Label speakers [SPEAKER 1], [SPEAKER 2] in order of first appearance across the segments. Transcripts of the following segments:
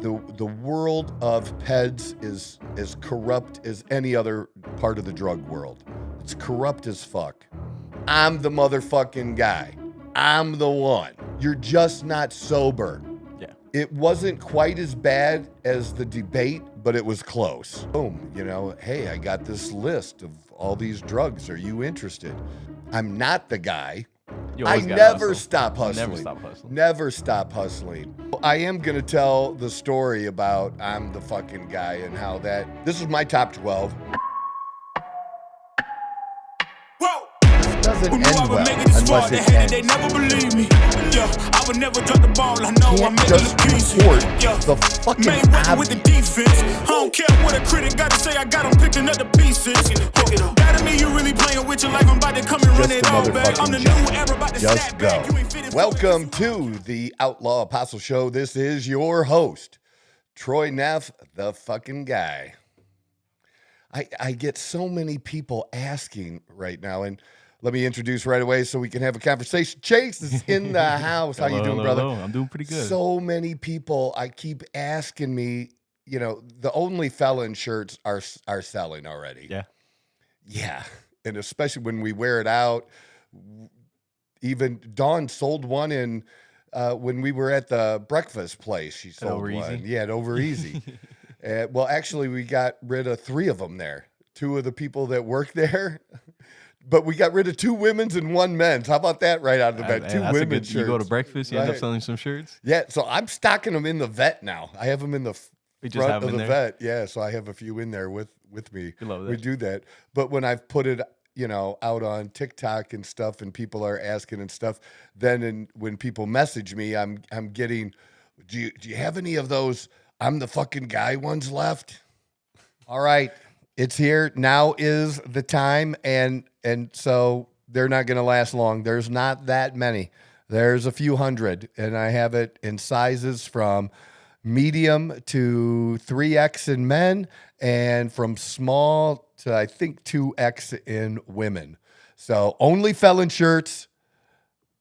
[SPEAKER 1] the world of peds is as corrupt as any other part of the drug world. It's corrupt as fuck. I'm the motherfucking guy. I'm the one. You're just not sober.
[SPEAKER 2] Yeah.
[SPEAKER 1] It wasn't quite as bad as the debate, but it was close. Boom, hey, I got this list of all these drugs. Are you interested? I'm not the guy. I never stop hustling. Never stop hustling. I am going to tell the story about I'm the fucking guy and how this is my top 12. Doesn't end well unless it ends. They never believe me. I would never drop the ball. I know I'm just report the fucking obvious. With the defense. I don't care what a critic got to say. I got them picking up the pieces. That mean you really playing with your life. I'm about to come and run it all back. I'm the new era about to snap back. Welcome to the Outlaw Apostle Show. This is your host, Troy Neff, the fucking guy. I get so many people asking right now, and let me introduce right away so we can have a conversation. Chase is in the house. How you doing, brother?
[SPEAKER 2] Hello. I'm doing pretty good.
[SPEAKER 1] So many people, I keep asking me, the Only Felon shirts are selling already.
[SPEAKER 2] Yeah.
[SPEAKER 1] Yeah. And especially when we wear it out. Even Dawn sold one in when we were at the breakfast place. She sold one.
[SPEAKER 2] Easy?
[SPEAKER 1] Yeah, at Over Easy. Well, actually, we got rid of 3 of them there. 2 of the people that work there. But we got rid of 2 women's and 1 men's. How about that right out of the bat? 2 women's shirts.
[SPEAKER 2] You go to breakfast, you end up selling some shirts?
[SPEAKER 1] Yeah, so I'm stocking them in the vet now. I have them in the front of the vet. Yeah, so I have a few in there with me.
[SPEAKER 2] You love that.
[SPEAKER 1] We do that. But when I've put it, out on TikTok and stuff and people are asking and stuff, then when people message me, I'm getting, do you have any of those I'm the fucking guy ones left? All right. It's here. Now is the time, and so they're not going to last long. There's not that many. There's a few hundred, and I have it in sizes from medium to 3X in men, and from small to, I think, 2X in women. So Only Felon shirts,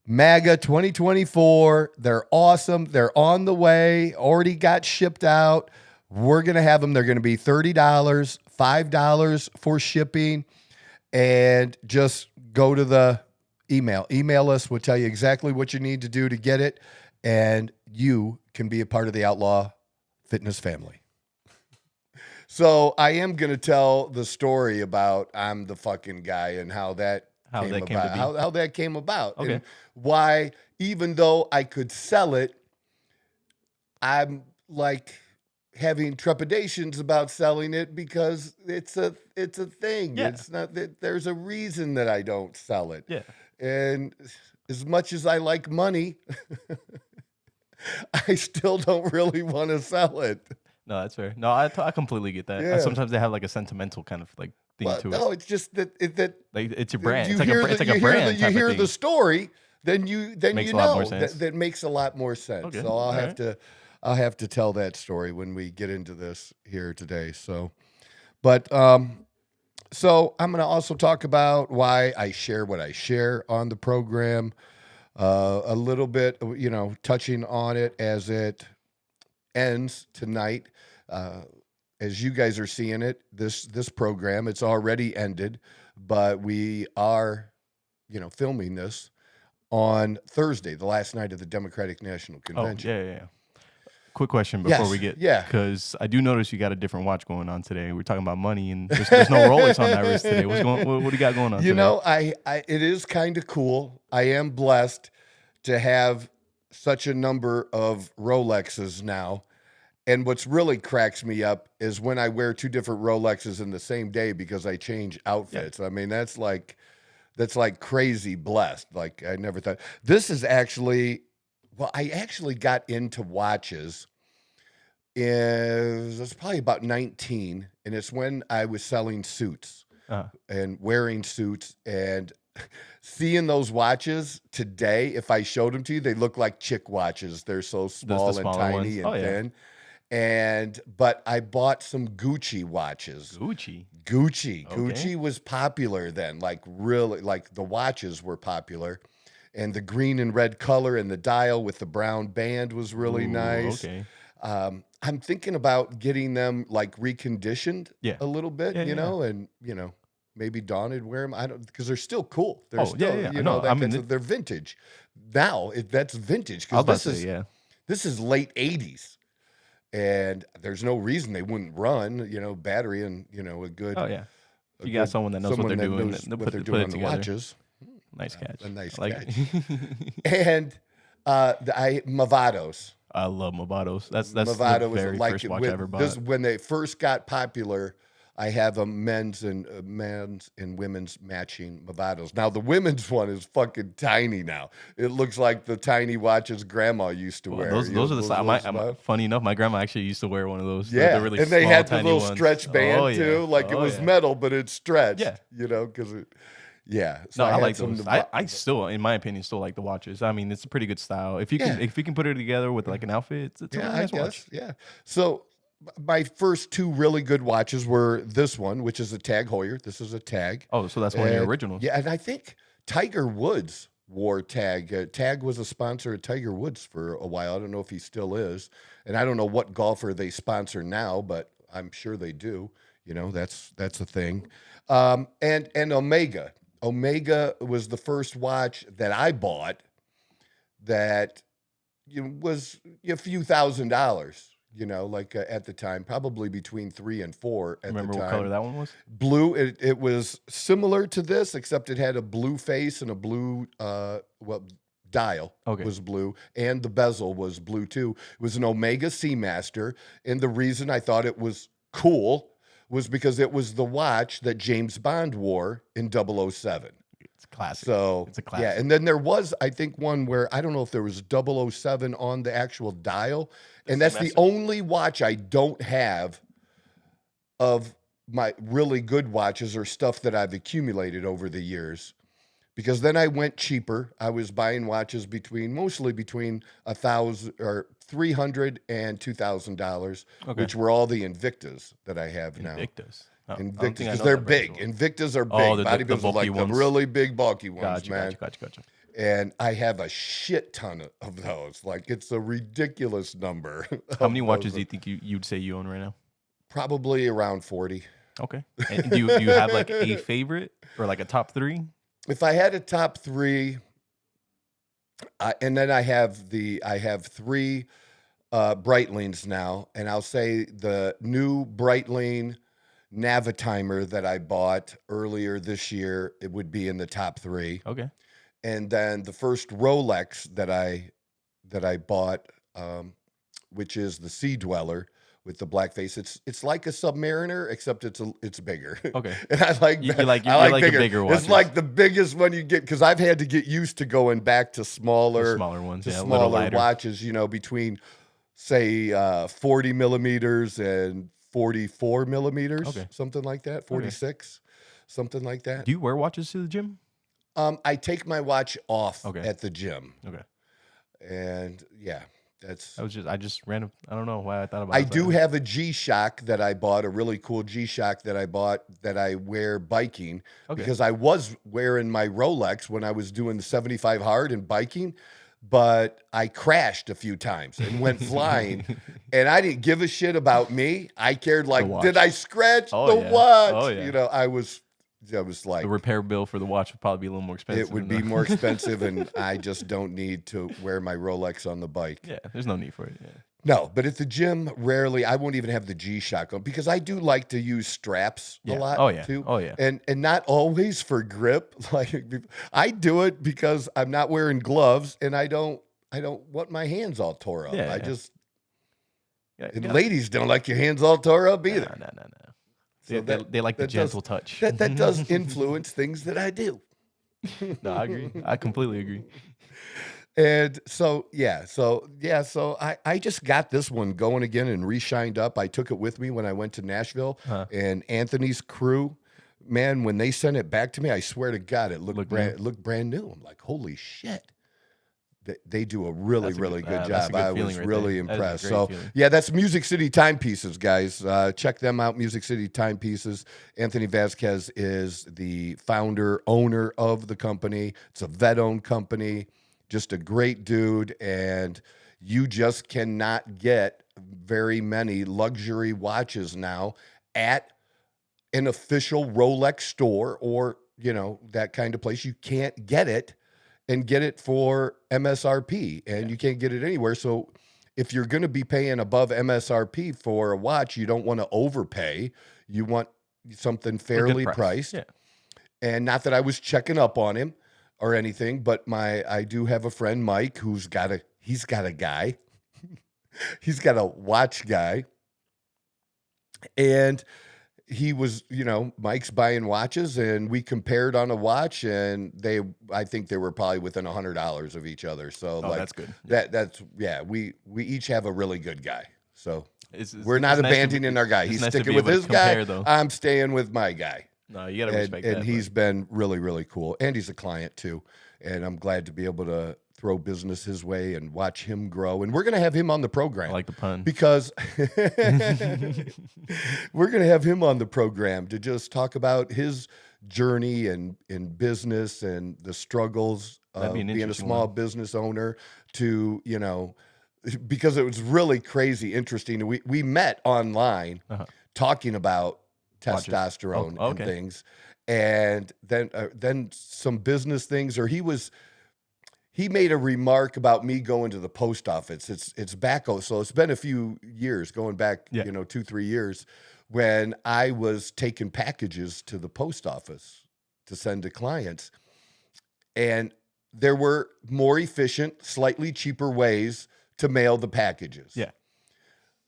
[SPEAKER 1] MAGA 2024. They're awesome. They're on the way. Already got shipped out. We're going to have them. They're going to be $30, $5 for shipping, and just go to the email. Email us. We'll tell you exactly what you need to do to get it, and you can be a part of the Outlaw Fitness family. So I am going to tell the story about I'm the fucking guy and how that came about.
[SPEAKER 2] Okay.
[SPEAKER 1] And why, even though I could sell it, I'm like having trepidations about selling it because it's a thing.
[SPEAKER 2] Yeah.
[SPEAKER 1] It's not that there's a reason that I don't sell it.
[SPEAKER 2] Yeah.
[SPEAKER 1] And as much as I like money, I still don't really want to sell it.
[SPEAKER 2] No, that's fair. No, I completely get that.
[SPEAKER 1] Yeah.
[SPEAKER 2] Sometimes they have like a sentimental kind of like thing to it.
[SPEAKER 1] No, it's just that
[SPEAKER 2] like it's your brand. It's like
[SPEAKER 1] a brand. You hear the story, then
[SPEAKER 2] makes a lot more sense.
[SPEAKER 1] That makes a lot more sense.
[SPEAKER 2] Okay.
[SPEAKER 1] So I'll have to tell that story when we get into this here today. So, but so I'm going to also talk about why I share what I share on the program, a little bit, touching on it as it ends tonight. As you guys are seeing it, this program, it's already ended, but we are, filming this on Thursday, the last night of the Democratic National Convention.
[SPEAKER 2] Oh, yeah. Quick question before we get, because I do notice you got a different watch going on today. We're talking about money, and there's no Rolex on that wrist today. What do you got going on today?
[SPEAKER 1] It is kind of cool. I am blessed to have such a number of Rolexes now. And what's really cracks me up is when I wear 2 different Rolexes in the same day because I change outfits. Yeah. I mean, that's like crazy blessed. Like I never thought. This is actually, I actually got into watches. It's probably about 19, and it's when I was selling suits and wearing suits, and seeing those watches today, if I showed them to you, they look like chick watches. They're so small and tiny and thin. But I bought some Gucci watches.
[SPEAKER 2] Gucci.
[SPEAKER 1] Okay. Gucci was popular then, like really, like the watches were popular. And the green and red color and the dial with the brown band was really nice.
[SPEAKER 2] Okay.
[SPEAKER 1] I'm thinking about getting them like reconditioned a little bit, you know, and maybe Dawn would wear them. I don't, because they're still cool. They're still, you know, they're vintage. Now that's vintage because this is late 80s. And there's no reason they wouldn't run, you know, battery and, you know, a good.
[SPEAKER 2] Oh, yeah. You got someone that knows what they're doing.
[SPEAKER 1] What they're doing on the watches.
[SPEAKER 2] Nice catch.
[SPEAKER 1] A nice catch. And Movados.
[SPEAKER 2] I love Movados. That's
[SPEAKER 1] Movado
[SPEAKER 2] the very
[SPEAKER 1] like
[SPEAKER 2] first watch I ever bought.
[SPEAKER 1] When they first got popular, I have a men's and women's matching Movados. Now the women's one is fucking tiny now. It looks like the tiny watches grandma used to wear.
[SPEAKER 2] Those are the size. Funny enough, my grandma actually used to wear one of those.
[SPEAKER 1] Yeah,
[SPEAKER 2] they're really
[SPEAKER 1] and they
[SPEAKER 2] small,
[SPEAKER 1] had the little
[SPEAKER 2] ones.
[SPEAKER 1] stretch band too. Like it was metal, but it stretched.
[SPEAKER 2] Yeah,
[SPEAKER 1] you know, because it. Yeah,
[SPEAKER 2] so no, I like those. I still, in my opinion, still like the watches. I mean, it's a pretty good style. If you can put it together with like an outfit, it's a really nice watch.
[SPEAKER 1] Yeah. So my first two really good watches were this one, which is a Tag Heuer. This is a Tag.
[SPEAKER 2] Oh, so that's one of your originals.
[SPEAKER 1] Yeah, and I think Tiger Woods wore Tag. Tag was a sponsor of Tiger Woods for a while. I don't know if he still is, and I don't know what golfer they sponsor now, but I'm sure they do. You know, that's a thing. And Omega. Omega was the first watch that I bought that was a few $1,000s, you know, like at the time, probably between 3 and 4 at the time.
[SPEAKER 2] Remember what color that one was?
[SPEAKER 1] Blue. It was similar to this, except it had a blue face and a blue dial was blue, and the bezel was blue too. It was an Omega Seamaster, and the reason I thought it was cool was because it was the watch that James Bond wore in 007.
[SPEAKER 2] It's classic.
[SPEAKER 1] So
[SPEAKER 2] it's a classic.
[SPEAKER 1] Yeah, and then there was, I think, one where I don't know if there was 007 on the actual dial, and that's the only watch I don't have of my really good watches or stuff that I've accumulated over the years. Because then I went cheaper. I was buying watches mostly between $1,000 or $300 and $2,000, which were all the Invictas that I have now.
[SPEAKER 2] Invictas,
[SPEAKER 1] Invictas, because they're big. Invictas are big. Bodybuilders are like the really big, bulky ones, man.
[SPEAKER 2] Gotcha.
[SPEAKER 1] And I have a shit ton of those. Like it's a ridiculous number.
[SPEAKER 2] How many watches do you think you'd say you own right now?
[SPEAKER 1] Probably around 40.
[SPEAKER 2] Okay. And do you have like a favorite or like a top 3?
[SPEAKER 1] If I had a top 3, and then I have 3 Breitlings now, and I'll say the new Breitling Navitimer that I bought earlier this year, it would be in the top 3.
[SPEAKER 2] Okay.
[SPEAKER 1] And then the first Rolex that I bought, which is the Sea Dweller, with the black face. It's like a Submariner, except it's bigger.
[SPEAKER 2] Okay.
[SPEAKER 1] And I like
[SPEAKER 2] you like bigger watches.
[SPEAKER 1] It's like the biggest one you get, because I've had to get used to going back to smaller
[SPEAKER 2] ones,
[SPEAKER 1] smaller watches, you know, between say 40 millimeters and 44 millimeters, something like that, 46, something like that.
[SPEAKER 2] Do you wear watches to the gym?
[SPEAKER 1] I take my watch off at the gym.
[SPEAKER 2] Okay.
[SPEAKER 1] And yeah.
[SPEAKER 2] I just random. I don't know why I thought about it.
[SPEAKER 1] I do have a G-Shock that I bought, a really cool G-Shock that I bought that I wear biking because I was wearing my Rolex when I was doing the 75 hard and biking, but I crashed a few times and went flying, and I didn't give a shit about me. I cared like, did I scratch the watch?
[SPEAKER 2] Oh, yeah.
[SPEAKER 1] You know, I was like,
[SPEAKER 2] the repair bill for the watch would probably be a little more expensive.
[SPEAKER 1] It would be more expensive, and I just don't need to wear my Rolex on the bike.
[SPEAKER 2] Yeah, there's no need for it. Yeah.
[SPEAKER 1] No, but at the gym, rarely. I won't even have the G-Shock on because I do like to use straps a lot too.
[SPEAKER 2] Oh yeah.
[SPEAKER 1] And not always for grip. Like I do it because I'm not wearing gloves, and I don't want my hands all tore up.
[SPEAKER 2] Yeah,
[SPEAKER 1] and ladies don't like your hands all tore up either.
[SPEAKER 2] No.
[SPEAKER 1] So
[SPEAKER 2] they like the gentle touch.
[SPEAKER 1] That does influence things that I do.
[SPEAKER 2] No, I agree. I completely agree.
[SPEAKER 1] And so I just got this one going again and re-shined up. I took it with me when I went to Nashville, and Anthony's crew, man, when they sent it back to me, I swear to God, it looked brand new. I'm like, holy shit. They do a really good job. I was really impressed. So that's Music City Timepieces, guys. Check them out, Music City Timepieces. Anthony Vasquez is the founder, owner of the company. It's a vet-owned company. Just a great dude, and you just cannot get very many luxury watches now at an official Rolex store or, that kind of place. You can't get it and get it for MSRP, and you can't get it anywhere. So if you're going to be paying above MSRP for a watch, you don't want to overpay. You want something fairly priced. Yeah. And not that I was checking up on him or anything, but I do have a friend, Mike, he's got a guy. He's got a watch guy. And he was, Mike's buying watches, and we compared on a watch, and I think they were probably within $100 of each other. So
[SPEAKER 2] that's good.
[SPEAKER 1] We each have a really good guy. So we're not abandoning our guy. He's sticking with his guy. I'm staying with my guy.
[SPEAKER 2] No, you got to respect that.
[SPEAKER 1] And he's been really, really cool. And he's a client too. And I'm glad to be able to throw business his way and watch him grow. And we're going to have him on the program.
[SPEAKER 2] I like the pun.
[SPEAKER 1] Because we're going to have him on the program to just talk about his journey and in business and the struggles of being a small business owner to, because it was really crazy interesting. We met online talking about testosterone and things, and then some business things, or he made a remark about me going to the post office. It's back, so it's been a few years, going back 2-3 years, when I was taking packages to the post office to send to clients, and there were more efficient, slightly cheaper ways to mail the packages.
[SPEAKER 2] Yeah.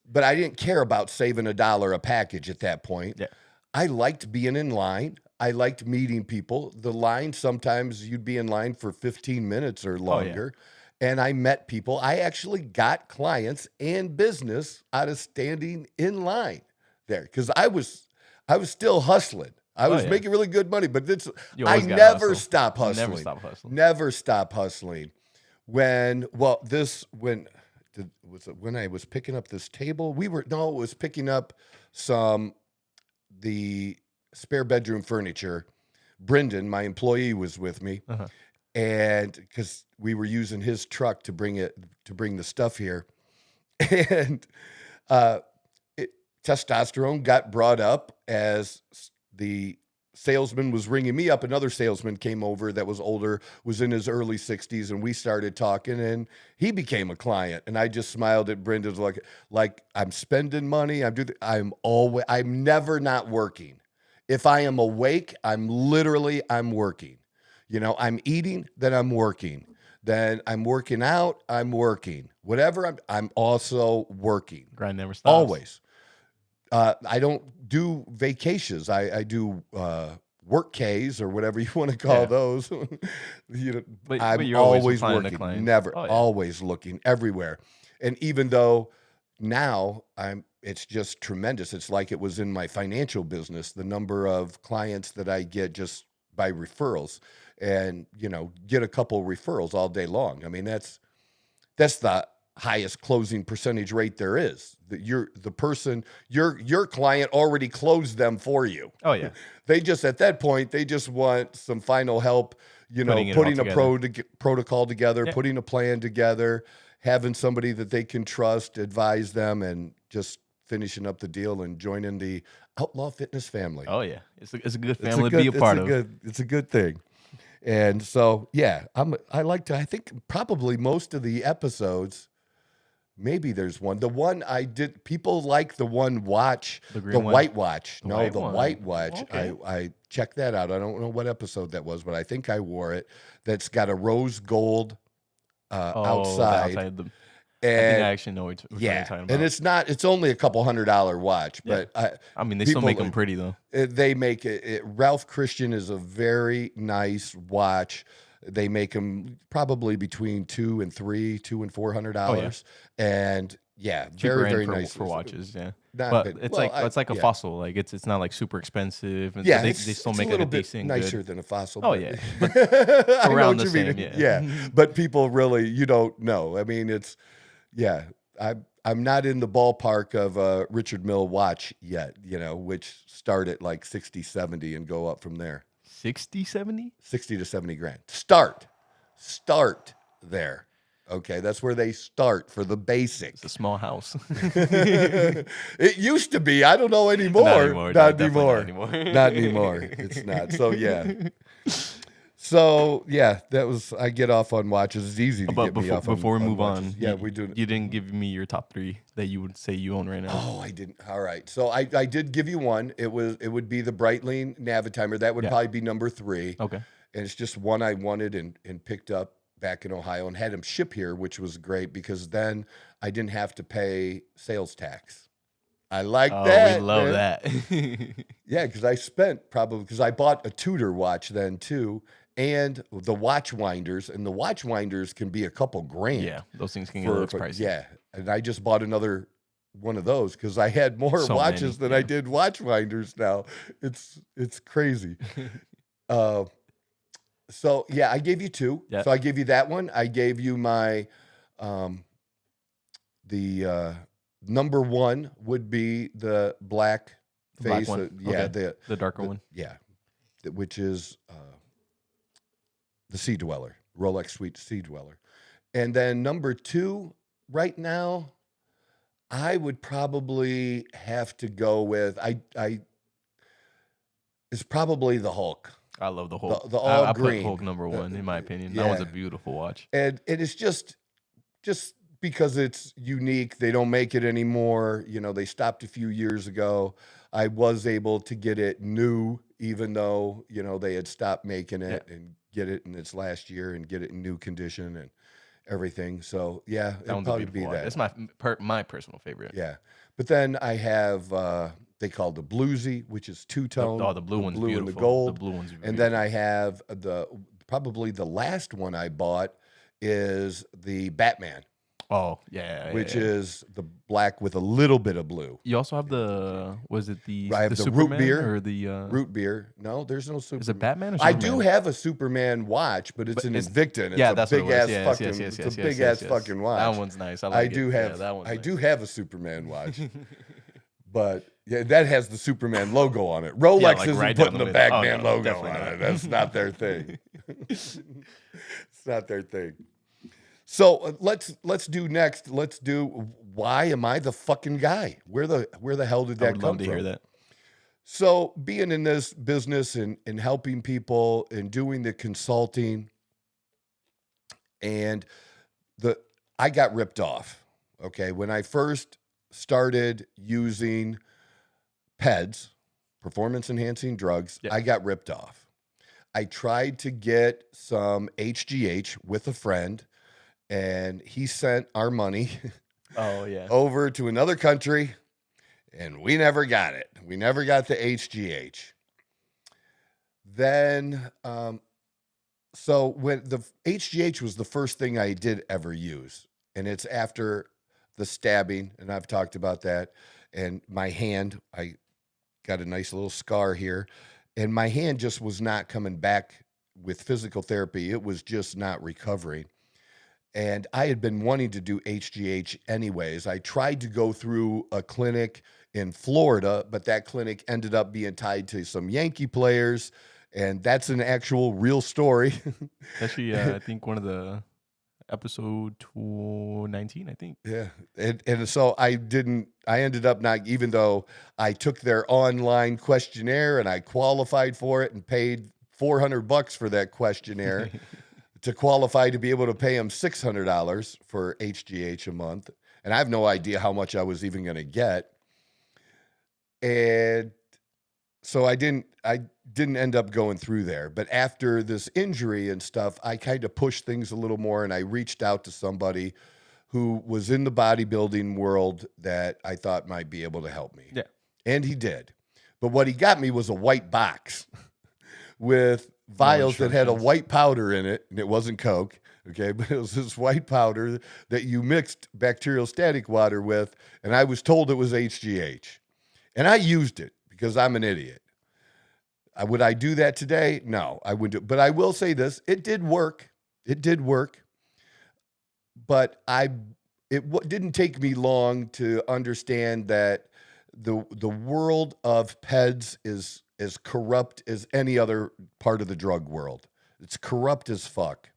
[SPEAKER 1] But I didn't care about saving $1 a package at that point.
[SPEAKER 2] Yeah.
[SPEAKER 1] I liked being in line. I liked meeting people. The line, sometimes you'd be in line for 15 minutes or longer. And I met people. I actually got clients and business out of standing in line there, because I was still hustling. I was making really good money, but I never stop hustling. Never stop hustling. When I was picking up this table, it was picking up the spare bedroom furniture. Brendan, my employee, was with me, and because we were using his truck to bring the stuff here, and testosterone got brought up as the salesman was ringing me up. Another salesman came over that was older, was in his early 60s, and we started talking, and he became a client. And I just smiled at Brendan like I'm spending money. I'm never not working. If I am awake, I'm working. I'm eating, then I'm working. Then I'm working out, I'm working. Whatever, I'm also working.
[SPEAKER 2] Grind never stops.
[SPEAKER 1] Always. I don't do vacations. I do work Ks or whatever you want to call those. But I'm always working. Never, always looking everywhere. And even though now it's just tremendous. It's like it was in my financial business, the number of clients that I get just by referrals, and get a couple referrals all day long. I mean, that's the highest closing percentage rate there is. That your client already closed them for you.
[SPEAKER 2] Oh yeah.
[SPEAKER 1] They just, at that point, they just want some final help, putting a protocol together, putting a plan together, having somebody that they can trust, advise them, and just finishing up the deal and joining the Outlaw Fitness family.
[SPEAKER 2] Oh yeah. It's a good family to be a part of.
[SPEAKER 1] It's a good thing. And so, I think probably most of the episodes, maybe there's one. The one I did, people like the one watch, the white watch. The white watch. Okay. I checked that out. I don't know what episode that was, but I think I wore it. That's got a rose gold outside.
[SPEAKER 2] I think I actually know what you're talking about.
[SPEAKER 1] And it's only a couple $100 watch, but
[SPEAKER 2] they still make them pretty though.
[SPEAKER 1] They make it. Ralph Christian is a very nice watch. They make them probably between $200 and $400, and
[SPEAKER 2] cheaper
[SPEAKER 1] very nice
[SPEAKER 2] for watches. Yeah, but it's like a fossil. Like it's not like super expensive. And
[SPEAKER 1] so
[SPEAKER 2] they still make it a decent,
[SPEAKER 1] nicer
[SPEAKER 2] good.
[SPEAKER 1] Than a fossil.
[SPEAKER 2] Oh yeah, around the same.
[SPEAKER 1] Yeah, but people really, you don't know. I mean, it's. Yeah, I'm not in the ballpark of a Richard Mille watch yet, which start at like 60, 70 and go up from there.
[SPEAKER 2] 60, 70?
[SPEAKER 1] 60 to 70 grand. Start there. Okay, that's where they start for the basic.
[SPEAKER 2] It's a small house.
[SPEAKER 1] It used to be. I don't know anymore.
[SPEAKER 2] Not anymore.
[SPEAKER 1] Not
[SPEAKER 2] No,
[SPEAKER 1] anymore. Not anymore. It's not. So yeah. So yeah, that was. I get off on watches. It's easy to get me off.
[SPEAKER 2] Before we move
[SPEAKER 1] watches.
[SPEAKER 2] on,
[SPEAKER 1] yeah, we do.
[SPEAKER 2] You didn't give me your top 3 that you would say you own right now.
[SPEAKER 1] Oh, I didn't. All right. So I did give you one. It would be the Breitling Navitimer. That would probably be number 3.
[SPEAKER 2] Okay.
[SPEAKER 1] And it's just one I wanted and picked up back in Ohio and had him ship here, which was great because then I didn't have to pay sales tax. I like that.
[SPEAKER 2] We love that.
[SPEAKER 1] Yeah, because I spent because I bought a Tudor watch then too, and the watch winders, and the watch winders can be a couple grand.
[SPEAKER 2] Yeah, those things can get a little pricey.
[SPEAKER 1] Yeah, and I just bought another one of those because I had more watches than I did watch winders now. It's crazy. So yeah, I gave you 2.
[SPEAKER 2] Yep.
[SPEAKER 1] So I gave you that one. I gave you my number 1 would be the black face.
[SPEAKER 2] Black one.
[SPEAKER 1] Yeah,
[SPEAKER 2] okay. the darker one.
[SPEAKER 1] Yeah, which is the Sea Dweller, Rolex Sweet Sea Dweller. And then number 2, right now, I would probably have to go with it's probably the Hulk.
[SPEAKER 2] I love the Hulk.
[SPEAKER 1] The all green.
[SPEAKER 2] I put Hulk number 1 in my opinion. That was a beautiful watch.
[SPEAKER 1] And it's just because it's unique. They don't make it anymore. You know, they stopped a few years ago. I was able to get it new, even though, you know, they had stopped making it and get it in its last year and get it in new condition and everything. So yeah,
[SPEAKER 2] that one's probably be that. It's my personal favorite.
[SPEAKER 1] Yeah. But then I have they call the bluesy, which is 2-tone.
[SPEAKER 2] Oh, the blue one's beautiful.
[SPEAKER 1] And the gold.
[SPEAKER 2] The blue one's beautiful.
[SPEAKER 1] And then I have probably the last one I bought is the Batman.
[SPEAKER 2] Oh, yeah.
[SPEAKER 1] Which is the black with a little bit of blue.
[SPEAKER 2] You also have the
[SPEAKER 1] I have the
[SPEAKER 2] Superman
[SPEAKER 1] root beer
[SPEAKER 2] or the
[SPEAKER 1] root beer. No, there's no Superman.
[SPEAKER 2] Is it Batman or Superman?
[SPEAKER 1] I do have a Superman watch, but it's an Invicta. It's a
[SPEAKER 2] that's
[SPEAKER 1] big
[SPEAKER 2] what it
[SPEAKER 1] ass
[SPEAKER 2] was.
[SPEAKER 1] fucking. It's a big ass fucking watch.
[SPEAKER 2] That one's nice. I do
[SPEAKER 1] have.
[SPEAKER 2] that one's
[SPEAKER 1] I
[SPEAKER 2] nice.
[SPEAKER 1] do have a Superman watch, but yeah, that has the Superman logo on it. Rolex isn't putting the Batman logo on it. That's not their thing. It's not their thing. So let's do next. Let's do why am I the fucking guy? Where the hell did that come from? I would love to hear that. So being in this business and helping people and doing the consulting, and I got ripped off. Okay, when I first started using PEDs, performance enhancing drugs, I got ripped off. I tried to get some HGH with a friend. And he sent our money over to another country, and we never got it. We never got the HGH. Then, so when the HGH was the first thing I did ever use, and it's after the stabbing, and I've talked about that, and my hand, I got a nice little scar here, and my hand just was not coming back with physical therapy. It was just not recovering. And I had been wanting to do HGH anyways. I tried to go through a clinic in Florida, but that clinic ended up being tied to some Yankee players. And that's an actual real story.
[SPEAKER 2] Actually, I think one of the episode 19, I think.
[SPEAKER 1] Yeah. And so I ended up not, even though I took their online questionnaire and I qualified for it and paid $400 for that questionnaire. To qualify to be able to pay him $600 for HGH a month. And I have no idea how much I was even going to get. And so I didn't end up going through there. But after this injury and stuff, I kind of pushed things a little more, and I reached out to somebody who was in the bodybuilding world that I thought might be able to help me.
[SPEAKER 2] Yeah.
[SPEAKER 1] And he did. But what he got me was a white box with vials that had a white powder in it, and it wasn't Coke, okay, but it was this white powder that you mixed bacterial static water with, and I was told it was HGH. And I used it because I'm an idiot. Would I do that today? No, I wouldn't. But I will say this, it did work. It did work. But it didn't take me long to understand that the world of PEDs is as corrupt as any other part of the drug world. It's corrupt as fuck.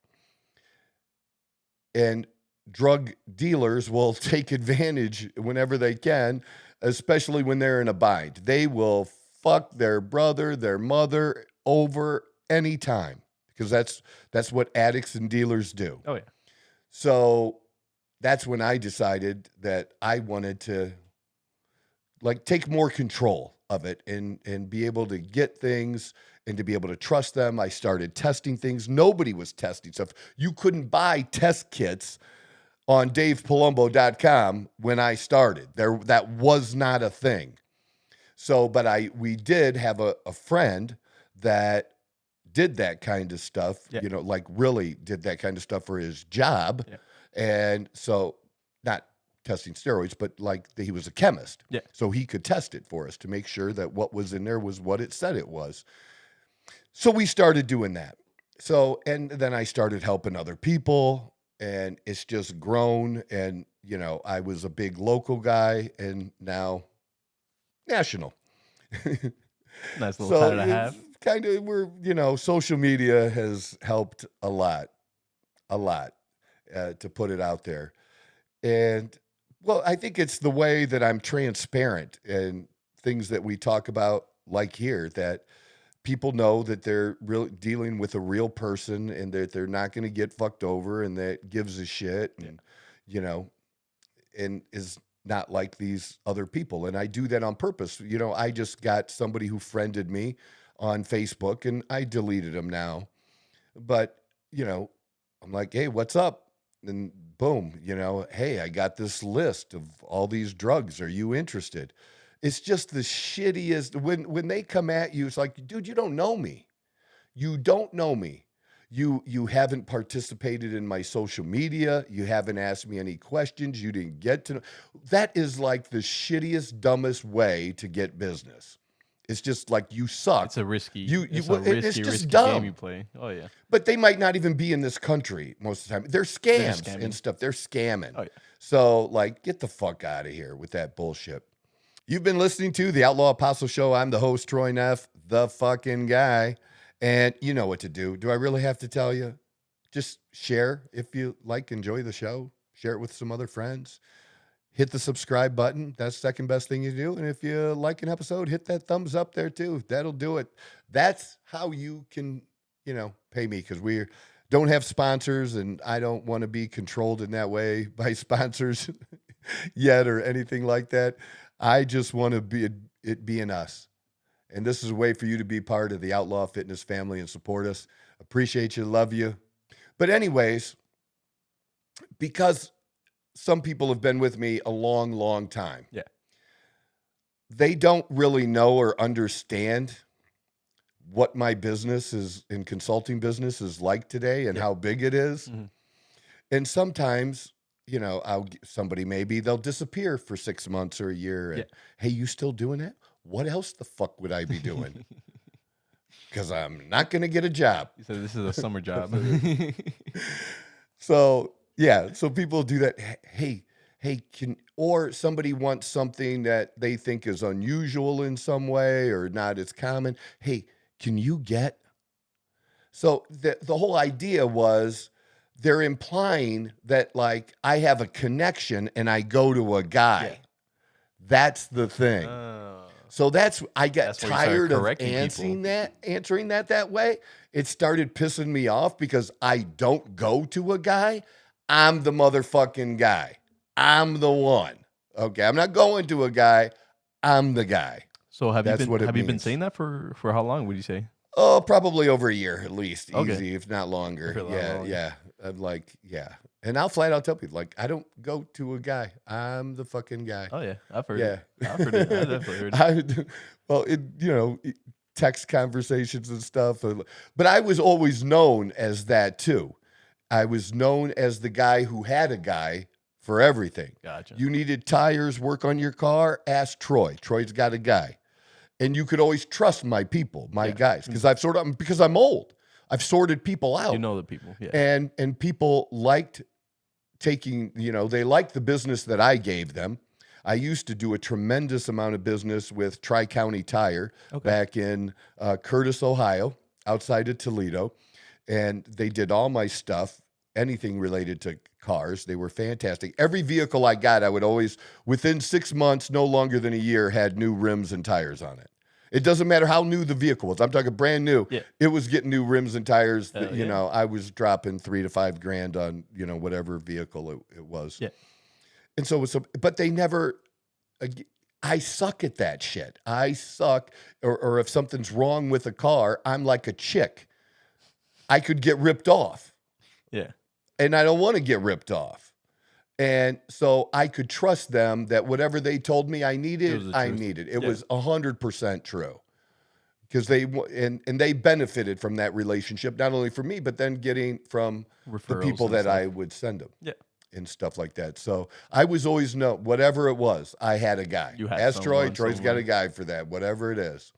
[SPEAKER 1] And drug dealers will take advantage whenever they can, especially when they're in a bind. They will fuck their brother, their mother over anytime, because that's what addicts and dealers do.
[SPEAKER 2] Oh, yeah.
[SPEAKER 1] So that's when I decided that I wanted to like take more control of it and be able to get things and to be able to trust them. I started testing things. Nobody was testing stuff. You couldn't buy test kits on davepalumbo.com when I started. That was not a thing. So, but we did have a friend that did that kind of stuff, you know, like really did that kind of stuff for his job. Yeah. And so not testing steroids, but like he was a chemist.
[SPEAKER 2] Yeah.
[SPEAKER 1] So he could test it for us to make sure that what was in there was what it said it was. So we started doing that. So, and then I started helping other people, and it's just grown. And, you know, I was a big local guy and now national.
[SPEAKER 2] Nice little title to have.
[SPEAKER 1] Kind of, social media has helped a lot to put it out there. And, well, I think it's the way that I'm transparent and things that we talk about, like here, that people know that they're really dealing with a real person and that they're not going to get fucked over, and that gives a shit and, and is not like these other people. And I do that on purpose. You know, I just got somebody who friended me on Facebook, and I deleted them now. But, you know, I'm like, hey, what's up? And boom, hey, I got this list of all these drugs. Are you interested? It's just the shittiest. When they come at you, it's like, dude, you don't know me. You don't know me. You haven't participated in my social media. You haven't asked me any questions. You didn't get to know. That is like the shittiest, dumbest way to get business. It's just like, you suck.
[SPEAKER 2] It's a risky,
[SPEAKER 1] it's just
[SPEAKER 2] risky
[SPEAKER 1] dumb
[SPEAKER 2] game you play. Oh, yeah.
[SPEAKER 1] But they might not even be in this country most of the time. They're scams and stuff. They're scamming.
[SPEAKER 2] Oh, yeah.
[SPEAKER 1] So, like, get the fuck out of here with that bullshit. You've been listening to the Outlaw Apostle Show. I'm the host, Troy Neff, the fucking guy. And you know what to do. Do I really have to tell you? Just share if you enjoy the show. Share it with some other friends. Hit the subscribe button. That's the second best thing you do. And if you like an episode, hit that thumbs up there too. That'll do it. That's how you can, pay me, because we don't have sponsors, and I don't want to be controlled in that way by sponsors yet or anything like that. I just want to be it being us. And this is a way for you to be part of the Outlaw Fitness family and support us. Appreciate you. Love you. But anyways, because some people have been with me a long, long time.
[SPEAKER 2] Yeah.
[SPEAKER 1] They don't really know or understand what my business is in consulting business is like today and how big it is. Mm-hmm. And sometimes, somebody they'll disappear for 6 months or a year. And, hey, you still doing that? What else the fuck would I be doing? Because I'm not going to get a job.
[SPEAKER 2] You said this is a summer job.
[SPEAKER 1] So people do that. Hey, or somebody wants something that they think is unusual in some way or not as common. Hey, can you get? So the whole idea was they're implying that, like, I have a connection and I go to a guy. Yeah. That's the thing. So I get tired of answering that way. It started pissing me off because I don't go to a guy. I'm the motherfucking guy. I'm the one. Okay, I'm not going to a guy. I'm the guy.
[SPEAKER 2] So have you been saying that for how long would you say?
[SPEAKER 1] Oh, probably over a year at least. Easy, if not longer. Yeah. I'm like, and I'll flat out tell people, like, I don't go to a guy. I'm the fucking guy.
[SPEAKER 2] Oh yeah, I've heard it. I've heard it. I definitely heard it.
[SPEAKER 1] Text conversations and stuff. But I was always known as that too. I was known as the guy who had a guy for everything.
[SPEAKER 2] Gotcha.
[SPEAKER 1] You needed tires, work on your car, ask Troy. Troy's got a guy. And you could always trust my people, my guys, because I'm old. I've sorted people out.
[SPEAKER 2] You know the people. Yeah.
[SPEAKER 1] And people liked taking, they liked the business that I gave them. I used to do a tremendous amount of business with Tri-County Tire back in Curtis, Ohio, outside of Toledo. And they did all my stuff. anything related to cars. They were fantastic. Every vehicle I got, I would always, within 6 months, no longer than a year, had new rims and tires on it. It doesn't matter how new the vehicle was. I'm talking brand new.
[SPEAKER 2] Yeah.
[SPEAKER 1] It was getting new rims and tires. That,
[SPEAKER 2] yeah.
[SPEAKER 1] I was dropping $3,000 to $5,000 on, whatever vehicle it was.
[SPEAKER 2] Yeah.
[SPEAKER 1] And so, but they never, I suck at that shit. I suck. Or if something's wrong with a car, I'm like a chick. I could get ripped off.
[SPEAKER 2] Yeah.
[SPEAKER 1] And I don't want to get ripped off. And so I could trust them that whatever they told me I needed, I needed. It was 100% true. Because they benefited from that relationship, not only for me, but then getting from referrals, the people that I would send them.
[SPEAKER 2] Yeah.
[SPEAKER 1] And stuff like that. So I was always whatever it was, I had a guy. Ask Troy. Troy's got a guy for that, whatever it is.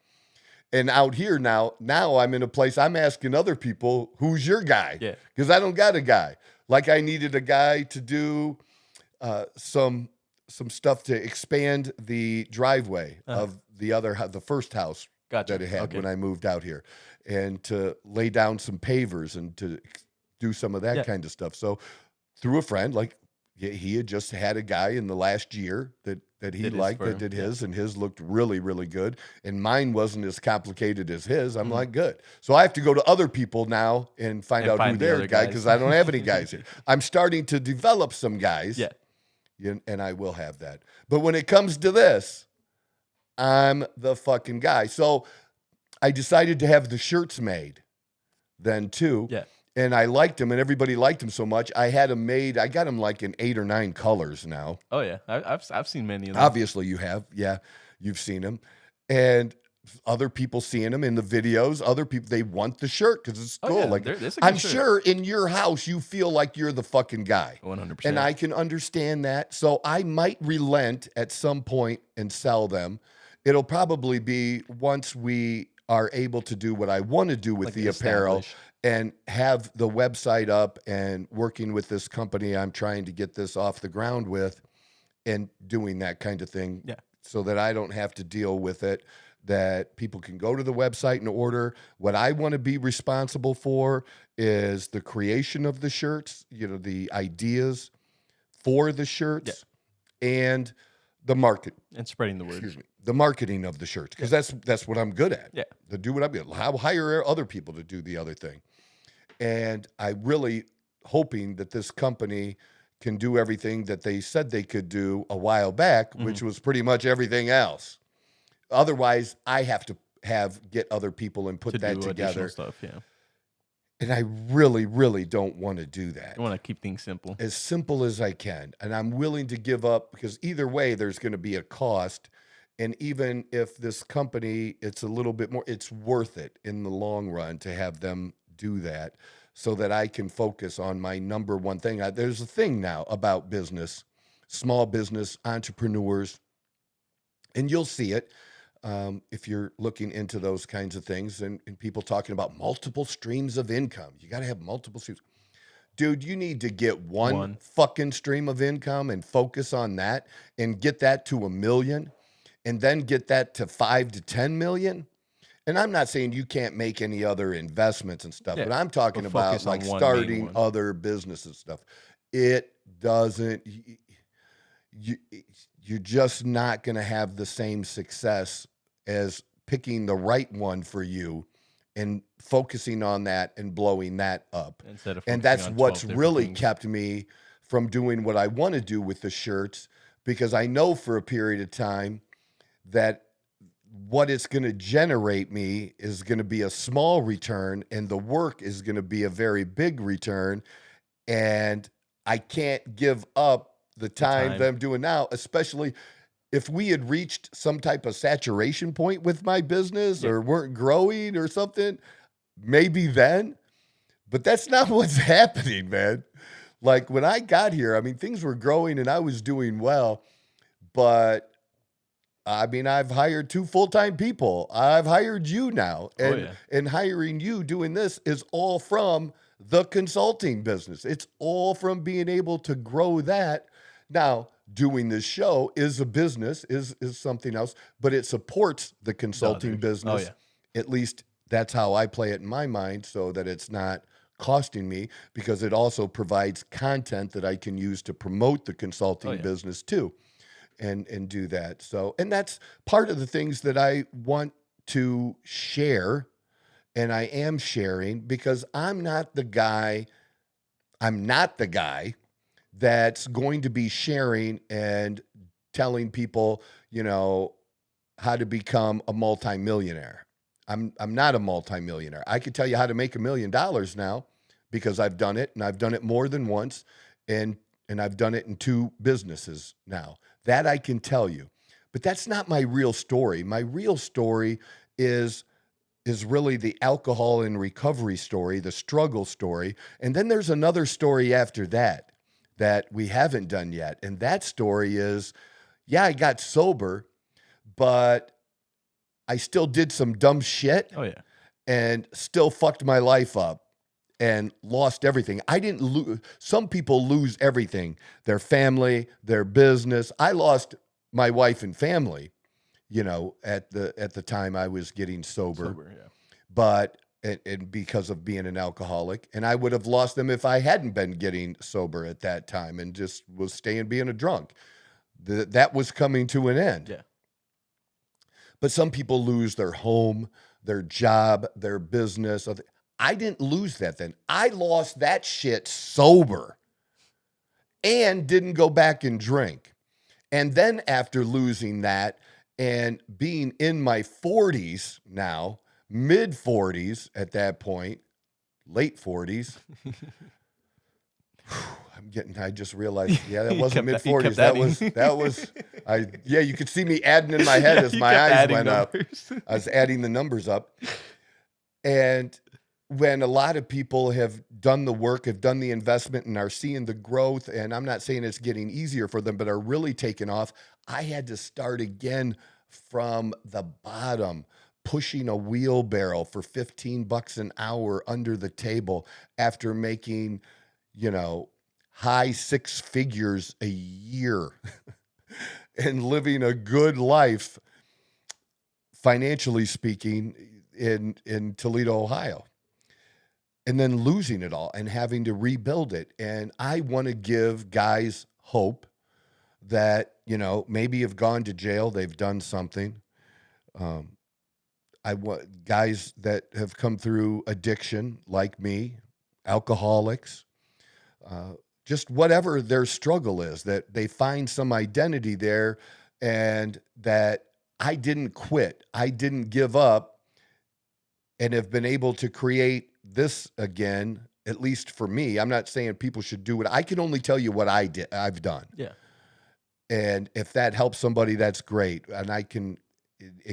[SPEAKER 1] And out here now I'm in a place I'm asking other people, who's your guy?
[SPEAKER 2] Yeah.
[SPEAKER 1] Because I don't got a guy. Like I needed a guy to do some stuff to expand the driveway of the first house that it had when I moved out here, and to lay down some pavers and to do some of that kind of stuff. So through a friend, like he had just had a guy in the last year that he liked that did his, and his looked really, really good. And mine wasn't as complicated as his. I'm like, good. So I have to go to other people now and find out who their guy, because I don't have any guys here. I'm starting to develop some guys. Yeah. And I will have that. But when it comes to this, I'm the fucking guy. So I decided to have the shirts made then too.
[SPEAKER 2] Yeah.
[SPEAKER 1] And I liked him, and everybody liked him so much. I had him made. I got him like in 8 or 9 colors now.
[SPEAKER 2] Oh yeah, I've seen many of them.
[SPEAKER 1] Obviously, you have. Yeah, you've seen him, and other people seeing him in the videos. Other people, they want the shirt because it's cool.
[SPEAKER 2] Yeah,
[SPEAKER 1] like I'm sure in your house you feel like you're the fucking guy.
[SPEAKER 2] 100%.
[SPEAKER 1] And I can understand that. So I might relent at some point and sell them. It'll probably be once we are able to do what I want to do with the apparel. And have the website up and working with this company I'm trying to get this off the ground with, and doing that kind of thing so that I don't have to deal with it, that people can go to the website and order. What I want to be responsible for is the creation of the shirts, the ideas for the shirts and the market.
[SPEAKER 2] And spreading the word.
[SPEAKER 1] Excuse me. The marketing of the shirts, because that's what I'm good at.
[SPEAKER 2] Yeah.
[SPEAKER 1] To do what I'm good. I'll hire other people to do the other thing. And I really hoping that this company can do everything that they said they could do a while back, which was pretty much everything else. Otherwise, I have to get other people and put that together.
[SPEAKER 2] Stuff, yeah.
[SPEAKER 1] And I really, really don't want to do that.
[SPEAKER 2] I want to keep things simple.
[SPEAKER 1] As simple as I can. And I'm willing to give up, because either way, there's going to be a cost. And even if this company, it's a little bit more, it's worth it in the long run to have them do that, so that I can focus on my number one thing. There's a thing now about business, small business, entrepreneurs, and you'll see it if you're looking into those kinds of things, and people talking about multiple streams of income. You got to have multiple streams. Dude, you need to get one fucking stream of income and focus on that and get that to $1 million, and then get that to 5 to 10 million. And I'm not saying you can't make any other investments and stuff, but I'm talking about like starting other businesses stuff. It doesn't, you're just not going to have the same success as picking the right one for you and focusing on that and blowing that up. And that's what's really kept me from doing what I want to do with the shirts, because I know for a period of time that what it's going to generate me is going to be a small return, and the work is going to be a very big return. And I can't give up the time that I'm doing now, especially if we had reached some type of saturation point with my business or weren't growing or something, maybe then. But that's not what's happening, man. Like when I got here, I mean, things were growing and I was doing well, but I mean, I've hired 2 full-time people. I've hired you now. And hiring you doing this is all from the consulting business. It's all from being able to grow that. Now, doing this show is a business, is something else, but it supports the consulting business. At least that's how I play it in my mind, so that it's not costing me, because it also provides content that I can use to promote the consulting business too, and do that. So, and that's part of the things that I want to share, and I am sharing, because I'm not the guy that's going to be sharing and telling people, how to become a multimillionaire. I'm not a multimillionaire. I could tell you how to make $1 million now, because I've done it, and I've done it more than once, and I've done it in 2 businesses now. That I can tell you. But that's not my real story. My real story is really the alcohol and recovery story, the struggle story. And then there's another story after that we haven't done yet. And that story is, I got sober, but I still did some dumb shit.
[SPEAKER 2] Oh, yeah.
[SPEAKER 1] And still fucked my life up and lost everything. I didn't lose. Some people lose everything, their family, their business. I lost my wife and family, at the time I was getting sober. But and because of being an alcoholic, and I would have lost them if I hadn't been getting sober at that time and just was staying being a drunk. That was coming to an end.
[SPEAKER 2] Yeah.
[SPEAKER 1] But some people lose their home, their job, their business. I didn't lose that then. I lost that shit sober and didn't go back and drink. And then after losing that and being in my 40s now, mid 40s at that point, late 40s. I just realized, that wasn't mid 40s. You could see me adding in my head as my eyes went up. I was adding the numbers up. And when a lot of people have done the work, have done the investment, and are seeing the growth, and I'm not saying it's getting easier for them, but are really taking off, I had to start again from the bottom, pushing a wheelbarrow for $15 an hour under the table after making, high 6 figures a year and living a good life, financially speaking, in Toledo, Ohio. And then losing it all and having to rebuild it. And I want to give guys hope that, maybe have gone to jail, they've done something. I want guys that have come through addiction like me, alcoholics, just whatever their struggle is, that they find some identity there, and that I didn't quit. I didn't give up, and have been able to create this again, at least for me. I'm not saying people should do it. I can only tell you what I've done.
[SPEAKER 2] Yeah.
[SPEAKER 1] And if that helps somebody, that's great. And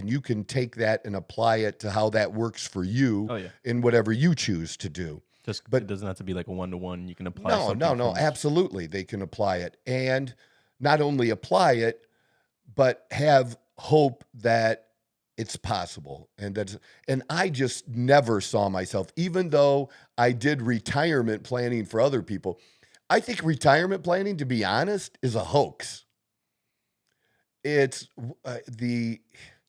[SPEAKER 1] you can take that and apply it to how that works for you in whatever you choose to do.
[SPEAKER 2] But it doesn't have to be like a 1-to-1. You can apply something.
[SPEAKER 1] No, absolutely. They can apply it. And not only apply it, but have hope that it's possible. And I just never saw myself, even though I did retirement planning for other people. I think retirement planning, to be honest, is a hoax. It's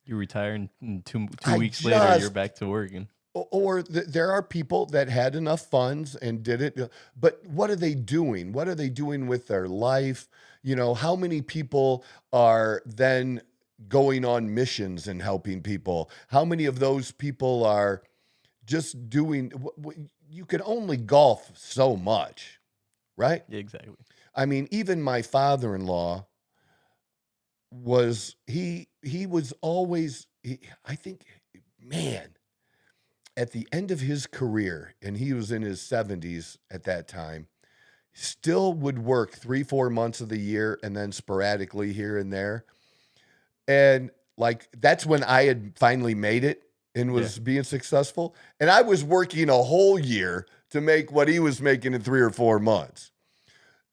[SPEAKER 2] you retire and two weeks later you're back to working.
[SPEAKER 1] Or there are people that had enough funds and did it, but what are they doing? What are they doing with their life? How many people are then going on missions and helping people? How many of those people are just doing? You can only golf so much, right?
[SPEAKER 2] Yeah, exactly.
[SPEAKER 1] I mean, even my father-in-law was always, I think, man, at the end of his career, and he was in his 70s at that time, still would work 3-4 months of the year and then sporadically here and there. And that's when I had finally made it and was being successful. And I was working a whole year to make what he was making in 3 or 4 months.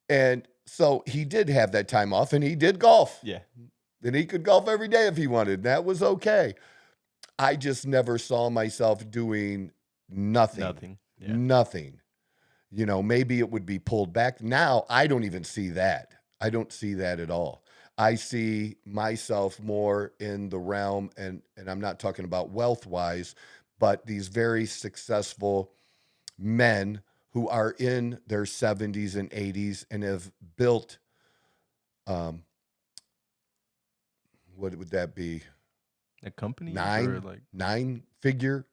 [SPEAKER 1] And so he did have that time off, and he did golf.
[SPEAKER 2] Yeah.
[SPEAKER 1] And he could golf every day if he wanted. That was okay. I just never saw myself doing nothing.
[SPEAKER 2] Yeah.
[SPEAKER 1] Nothing. Maybe it would be pulled back. Now, I don't even see that. I don't see that at all. I see myself more in the realm, and I'm not talking about wealth-wise, but these very successful men who are in their 70s and 80s and have built, what would that be?
[SPEAKER 2] A company?
[SPEAKER 1] Nine-figure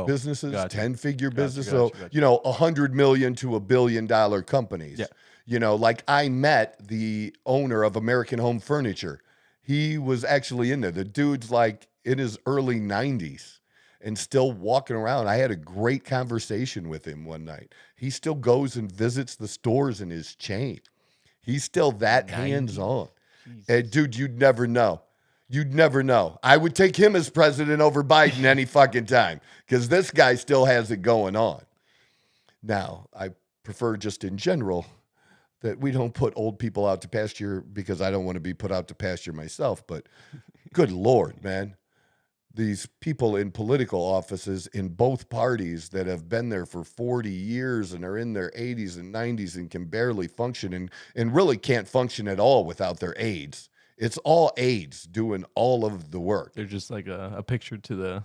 [SPEAKER 1] businesses,
[SPEAKER 2] gotcha.
[SPEAKER 1] 10-figure businesses. So, $100 million to $1 billion companies.
[SPEAKER 2] Yeah.
[SPEAKER 1] Like I met the owner of American Home Furniture. He was actually in there. The dude's like in his early 90s and still walking around. I had a great conversation with him one night. He still goes and visits the stores in his chain. He's still that hands-on. And dude, you'd never know. You'd never know. I would take him as president over Biden any fucking time because this guy still has it going on. Now, I prefer just in general that we don't put old people out to pasture because I don't want to be put out to pasture myself. But good Lord, man. These people in political offices in both parties that have been there for 40 years and are in their 80s and 90s and can barely function and really can't function at all without their aides. It's all aides doing all of the work.
[SPEAKER 2] They're just like a picture to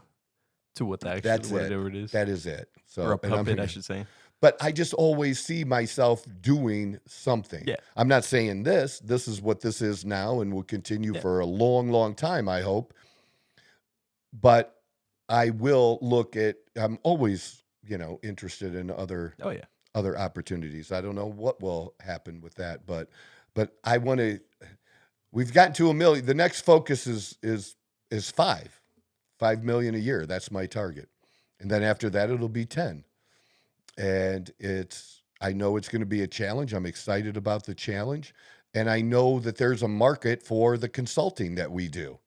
[SPEAKER 2] what the actual, whatever it is.
[SPEAKER 1] That is it. So,
[SPEAKER 2] or a puppet, I should say.
[SPEAKER 1] But I just always see myself doing something.
[SPEAKER 2] Yeah.
[SPEAKER 1] I'm not saying this is what this is now and will continue for a long, long time, I hope. But I will look at, I'm always, interested in other opportunities. I don't know what will happen with that, but I want to, we've gotten to 1 million. The next focus is 5 million a year. That's my target. And then after that, it'll be 10. And I know it's going to be a challenge. I'm excited about the challenge. And I know that there's a market for the consulting that we do.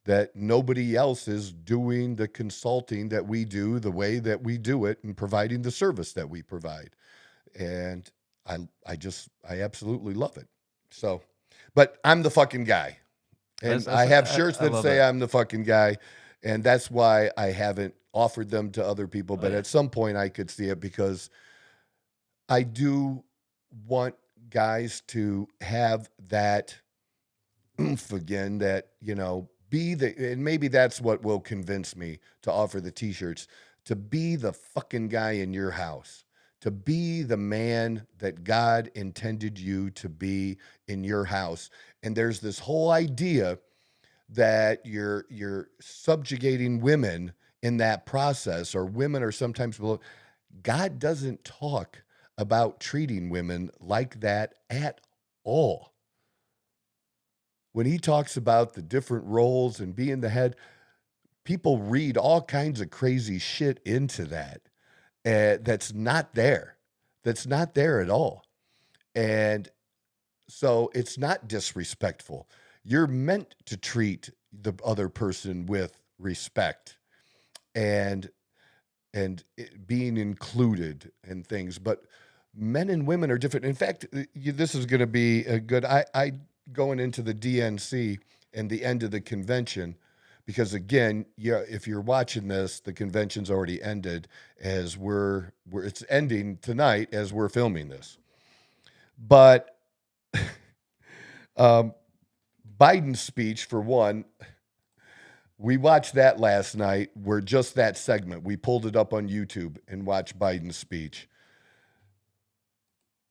[SPEAKER 1] That nobody else is doing the consulting that we do the way that we do it and providing the service that we provide. And I absolutely love it. So, but I'm the fucking guy. And I have shirts that say I'm the fucking guy. And that's why I haven't offered them to other people. But at some point I could see it because I do want guys to have that oomph again that, and maybe that's what will convince me to offer the t-shirts, to be the fucking guy in your house, to be the man that God intended you to be in your house. And there's this whole idea that you're subjugating women in that process, or women are sometimes below. God doesn't talk about treating women like that at all. When he talks about the different roles and being the head, people read all kinds of crazy shit into that. That's not there. That's not there at all. And so it's not disrespectful. You're meant to treat the other person with respect and being included and things. But men and women are different. In fact, this is going to be a good, I going into the DNC and the end of the convention, because again, if you're watching this, the convention's already ended as it's ending tonight as we're filming this. But Biden's speech, for one, we watched that last night. Where just that segment, we pulled it up on YouTube and watched Biden's speech.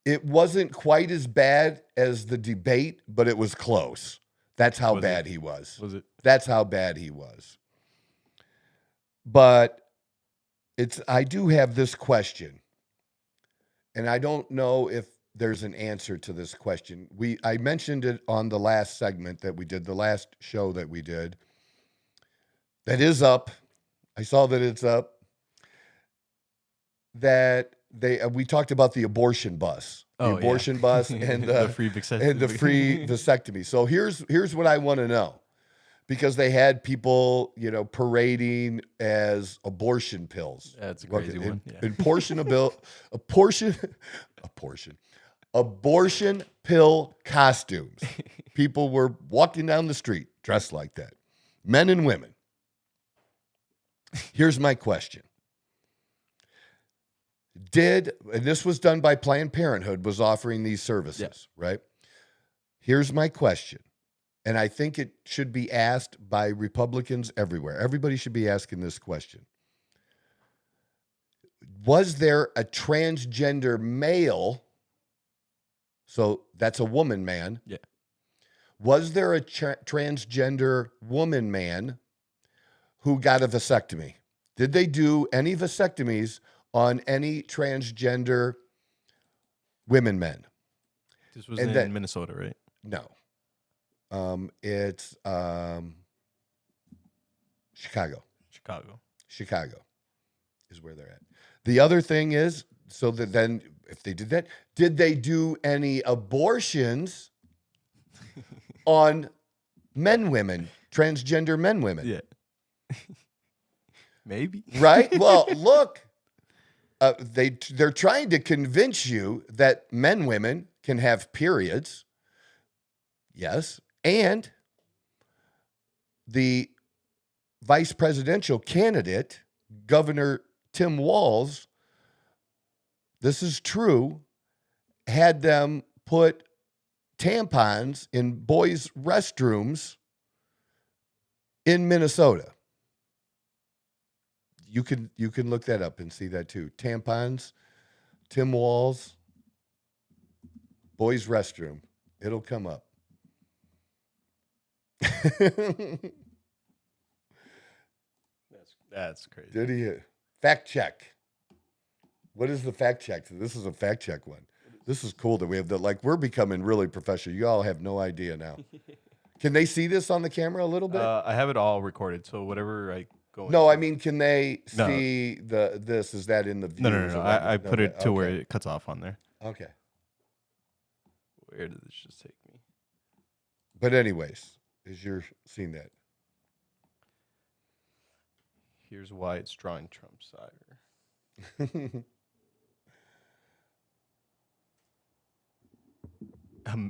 [SPEAKER 1] It wasn't quite as bad as the debate, but it was close. That's how bad he was.
[SPEAKER 2] Was it?
[SPEAKER 1] That's how bad he was. But I do have this question, and I don't know if there's an answer to this question. I mentioned it on the last segment that we did, the last show that we did. That is up. I saw that it's up. That we talked about the abortion bus, bus, and
[SPEAKER 2] the free vasectomy.
[SPEAKER 1] And the free vasectomy. So here's what I want to know, because they had people, parading as abortion pills.
[SPEAKER 2] That's a crazy one.
[SPEAKER 1] Abortion pill costumes. People were walking down the street dressed like that, men and women. Here's my question. And this was done by Planned Parenthood, was offering these services, right? Here's my question. And I think it should be asked by Republicans everywhere. Everybody should be asking this question. was there a transgender male? So that's a woman man.
[SPEAKER 2] Yeah.
[SPEAKER 1] Was there a transgender woman man who got a vasectomy? Did they do any vasectomies on any transgender women men?
[SPEAKER 2] This was in Minnesota, right?
[SPEAKER 1] No. It's Chicago. Chicago is where they're at. The other thing is, so that then if they did that, did they do any abortions on women, transgender women?
[SPEAKER 2] Yeah. Maybe.
[SPEAKER 1] Right? Well, look, they're trying to convince you that women can have periods. Yes. And the vice presidential candidate, Governor Tim Walz, this is true, had them put tampons in boys' restrooms in Minnesota. You can look that up and see that too. Tampons, Tim Walz, boys' restroom. It'll come up.
[SPEAKER 2] That's crazy.
[SPEAKER 1] Did he? Fact check. What is the fact check? This is a fact check one. This is cool that we have we're becoming really professional. You all have no idea now. Can they see this on the camera a little bit?
[SPEAKER 2] I have it all recorded, so whatever I go.
[SPEAKER 1] No, I mean, can they see this? Is that in the view?
[SPEAKER 2] No. I put it to where it cuts off on there.
[SPEAKER 1] Okay.
[SPEAKER 2] Where did this just take me?
[SPEAKER 1] But anyways, as you're seeing that.
[SPEAKER 2] Here's why it's drawing Trump's ire.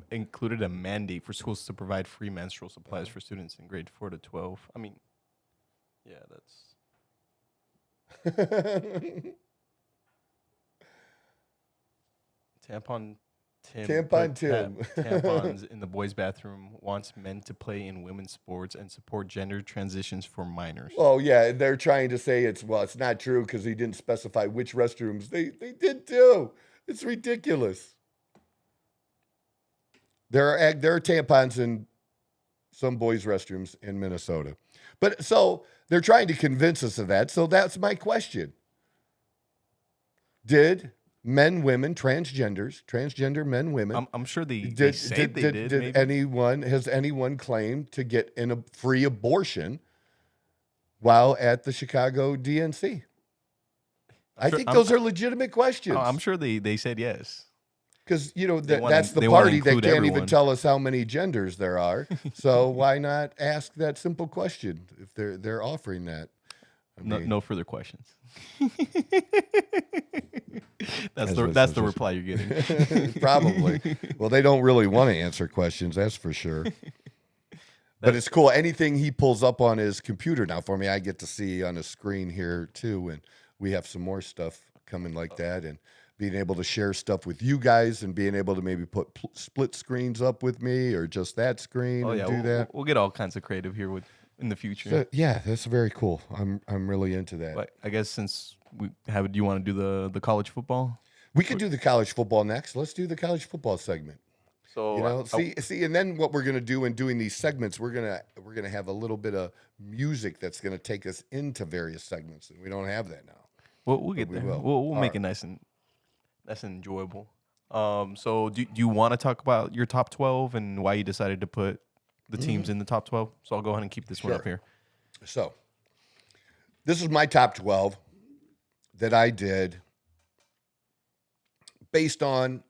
[SPEAKER 2] Included a mandate for schools to provide free menstrual supplies for students in grade 4 to 12. I mean, yeah, that's... Tampon Tim. Tampons in the boys' bathroom, wants men to play in women's sports and support gender transitions for minors.
[SPEAKER 1] Oh, yeah, they're trying to say it's not true because he didn't specify which restrooms. They did too. It's ridiculous. There are tampons in some boys' restrooms in Minnesota. But so they're trying to convince us of that. So that's my question. Did men, women, transgender men, women.
[SPEAKER 2] I'm sure they did.
[SPEAKER 1] Did anyone claim to get a free abortion while at the Chicago DNC? I think those are legitimate questions.
[SPEAKER 2] I'm sure they said yes.
[SPEAKER 1] Because, that's the party that can't even tell us how many genders there are. So why not ask that simple question if they're offering that?
[SPEAKER 2] No further questions. That's the reply you're getting.
[SPEAKER 1] Probably. Well, they don't really want to answer questions, that's for sure. But it's cool. Anything he pulls up on his computer now for me, I get to see on a screen here too. And we have some more stuff coming like that. And being able to share stuff with you guys and being able to maybe put split screens up with me or just that screen do that.
[SPEAKER 2] We'll get all kinds of creative here in the future.
[SPEAKER 1] So, yeah, that's very cool. I'm really into that.
[SPEAKER 2] But I guess since do you want to do the college football?
[SPEAKER 1] We could do the college football next. Let's do the college football segment.
[SPEAKER 2] So
[SPEAKER 1] see, and then what we're gonna do in doing these segments, we're gonna have a little bit of music that's gonna take us into various segments, and we don't have that now.
[SPEAKER 2] Well, we'll get there. We'll make it nice and enjoyable. So do you want to talk about your top 12 and why you decided to put the teams in the top 12? So I'll go ahead and keep this one up here.
[SPEAKER 1] So this is my top 12 that I did based on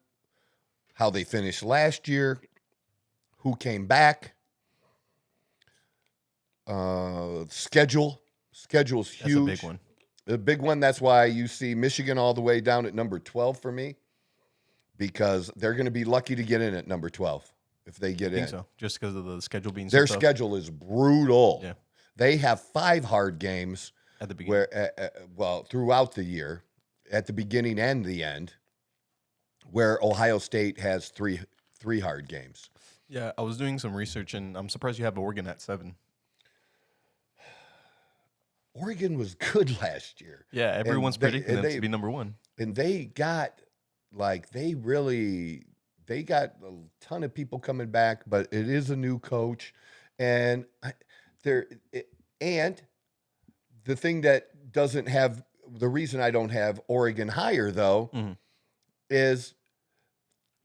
[SPEAKER 1] how they finished last year, who came back, schedule's huge.
[SPEAKER 2] That's a big one.
[SPEAKER 1] The big one, that's why you see Michigan all the way down at number 12 for me, because they're going to be lucky to get in at number 12 if they get in. I think so,
[SPEAKER 2] just because of the schedule being
[SPEAKER 1] their
[SPEAKER 2] so tough.
[SPEAKER 1] schedule is brutal.
[SPEAKER 2] Yeah.
[SPEAKER 1] They have 5 hard games
[SPEAKER 2] at the beginning.
[SPEAKER 1] Throughout the year, at the beginning and the end, where Ohio State has three hard games.
[SPEAKER 2] Yeah, I was doing some research, and I'm surprised you have Oregon at 7.
[SPEAKER 1] Oregon was good last year.
[SPEAKER 2] Yeah, everyone's predicting them
[SPEAKER 1] they,
[SPEAKER 2] to be number one.
[SPEAKER 1] and they got they got a ton of people coming back, but it is a new coach, and there and the thing that doesn't have the reason I don't have Oregon higher though is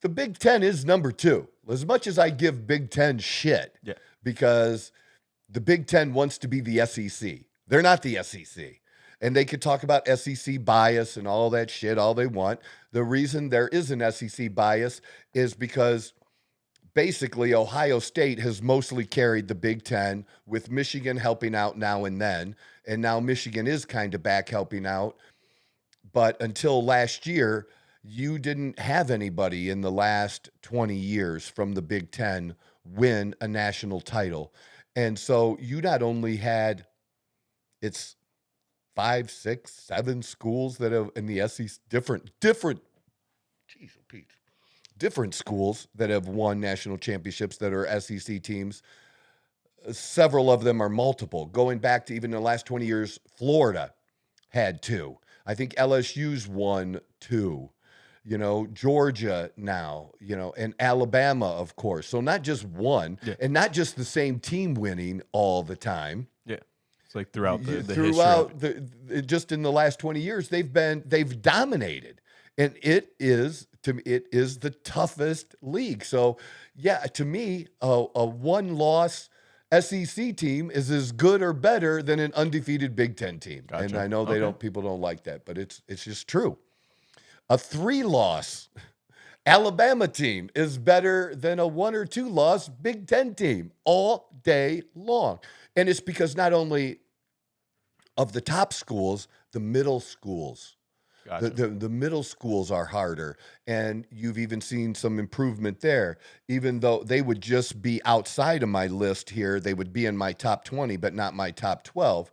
[SPEAKER 1] the Big Ten is number 2. As much as I give Big Ten shit, because the Big Ten wants to be the SEC. They're not the SEC. And they could talk about SEC bias and all that shit all they want. The reason there is an SEC bias is because basically Ohio State has mostly carried the Big Ten, with Michigan helping out now and then. And now Michigan is kind of back helping out. But until last year, you didn't have anybody in the last 20 years from the Big Ten win a national title. And so you not only had, it's 5, 6, 7 schools that have in the SEC, different, geez, Pete, different schools that have won national championships that are SEC teams. Several of them are multiple. Going back to even the last 20 years, Florida had 2. I think LSU's won 2. Georgia now, and Alabama, of course. So not just one, and not just the same team winning all the time.
[SPEAKER 2] Yeah, it's like throughout the
[SPEAKER 1] just in the last 20 years, they've dominated, and it is the toughest league. So yeah, to me, a one-loss SEC team is as good or better than an undefeated Big Ten team. Gotcha. And I know people don't like that, but it's just true. A 3-loss Alabama team is better than a 1 or 2-loss Big Ten team all day long. And it's because not only of the top schools, the middle schools. Gotcha. The middle schools are harder. And you've even seen some improvement there. Even though they would just be outside of my list here, they would be in my top 20, but not my top 12.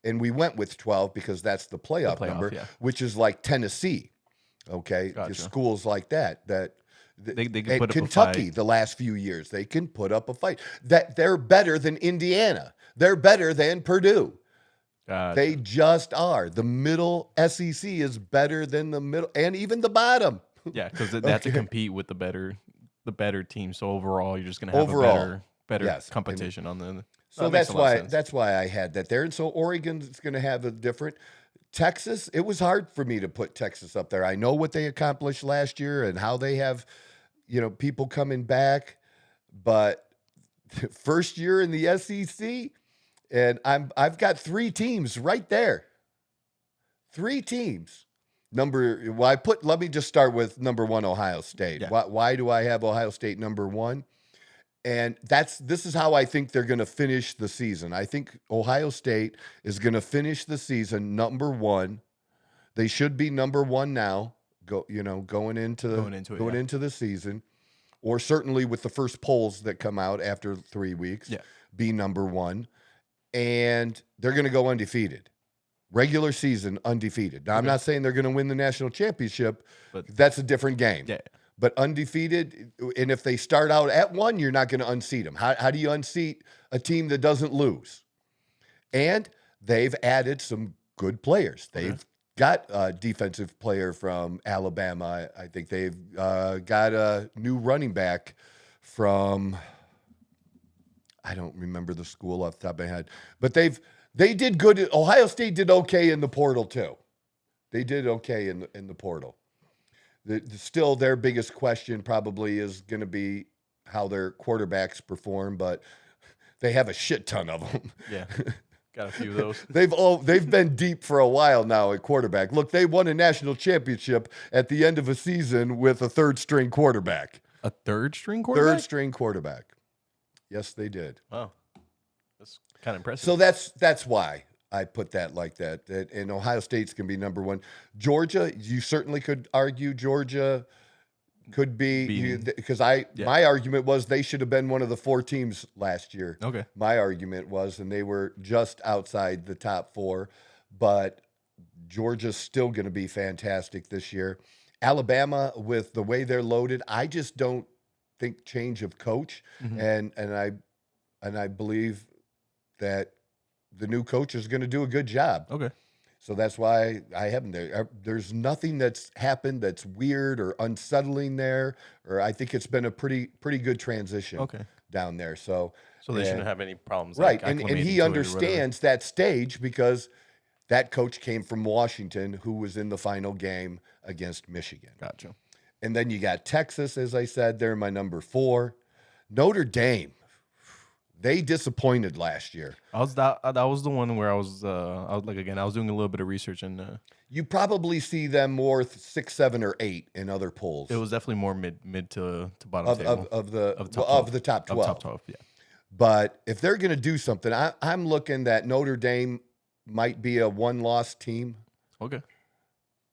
[SPEAKER 1] And we went with 12 because that's the playoff number, which is like Tennessee. Okay, gotcha. Just schools like that
[SPEAKER 2] they can put up
[SPEAKER 1] Kentucky
[SPEAKER 2] a fight.
[SPEAKER 1] The last few years, they can put up a fight. That they're better than Indiana. They're better than Purdue. Gotcha. They just are. The middle SEC is better than the middle and even the bottom.
[SPEAKER 2] Yeah, because they have to compete with the better team. So overall, you're just going to have a better competition on the.
[SPEAKER 1] So that's why I had that there. And so Oregon's going to have a different. Texas, it was hard for me to put Texas up there. I know what they accomplished last year and how they have, people coming back, but first year in the SEC, and I've got 3 teams right there. 3 teams. Let me just start with number 1, Ohio State. Yeah. Why do I have Ohio State number 1? And this is how I think they're going to finish the season. I think Ohio State is going to finish the season number 1. They should be number 1 now, going into the season, or certainly with the first polls that come out after 3 weeks, be number 1. And they're going to go undefeated. Regular season undefeated. Now, I'm not saying they're going to win the national championship, but that's a different game. Yeah. But undefeated, and if they start out at 1, you're not going to unseat them. How do you unseat a team that doesn't lose? And they've added some good players. They've got a defensive player from Alabama. I think they've got a new running back from, I don't remember the school off the top of my head. But they did good. Ohio State did okay in the portal too. They did okay in the portal. Still, their biggest question probably is going to be how their quarterbacks perform, but they have a shit ton of them.
[SPEAKER 2] Yeah, got a few of those.
[SPEAKER 1] They've been deep for a while now at quarterback. Look, they won a national championship at the end of a season with a third-string quarterback.
[SPEAKER 2] A third-string quarterback?
[SPEAKER 1] Third-string quarterback. Yes, they did.
[SPEAKER 2] Wow, that's kind of impressive.
[SPEAKER 1] So that's why I put that like that. And Ohio State's going to be number 1. Georgia, you certainly could argue Georgia could be, because my argument was they should have been one of the 4 teams last year.
[SPEAKER 2] Okay.
[SPEAKER 1] My argument was, and they were just outside the top 4, but Georgia's still going to be fantastic this year. Alabama, with the way they're loaded, I just don't think change of coach. Mm-hmm. And I believe that the new coach is going to do a good job.
[SPEAKER 2] Okay.
[SPEAKER 1] So that's why I have him there. There's nothing that's happened that's weird or unsettling there, or I think it's been a pretty good transition down there. So
[SPEAKER 2] they shouldn't have any problems.
[SPEAKER 1] Right,
[SPEAKER 2] Like,
[SPEAKER 1] and
[SPEAKER 2] acclimating
[SPEAKER 1] he
[SPEAKER 2] to it or
[SPEAKER 1] understands that stage because that coach came from Washington, who was in the final game against Michigan.
[SPEAKER 2] Gotcha.
[SPEAKER 1] And then you got Texas, as I said, they're my number 4. Notre Dame, they disappointed last year.
[SPEAKER 2] That was the one where I was like, again, I was doing a little bit of research, and
[SPEAKER 1] You probably see them more 6, 7, or 8 in other polls.
[SPEAKER 2] it was definitely more mid to bottom table
[SPEAKER 1] of the top 12.
[SPEAKER 2] Of top 12, yeah.
[SPEAKER 1] But if they're going to do something, I'm looking that Notre Dame might be a 1-loss team.
[SPEAKER 2] Okay.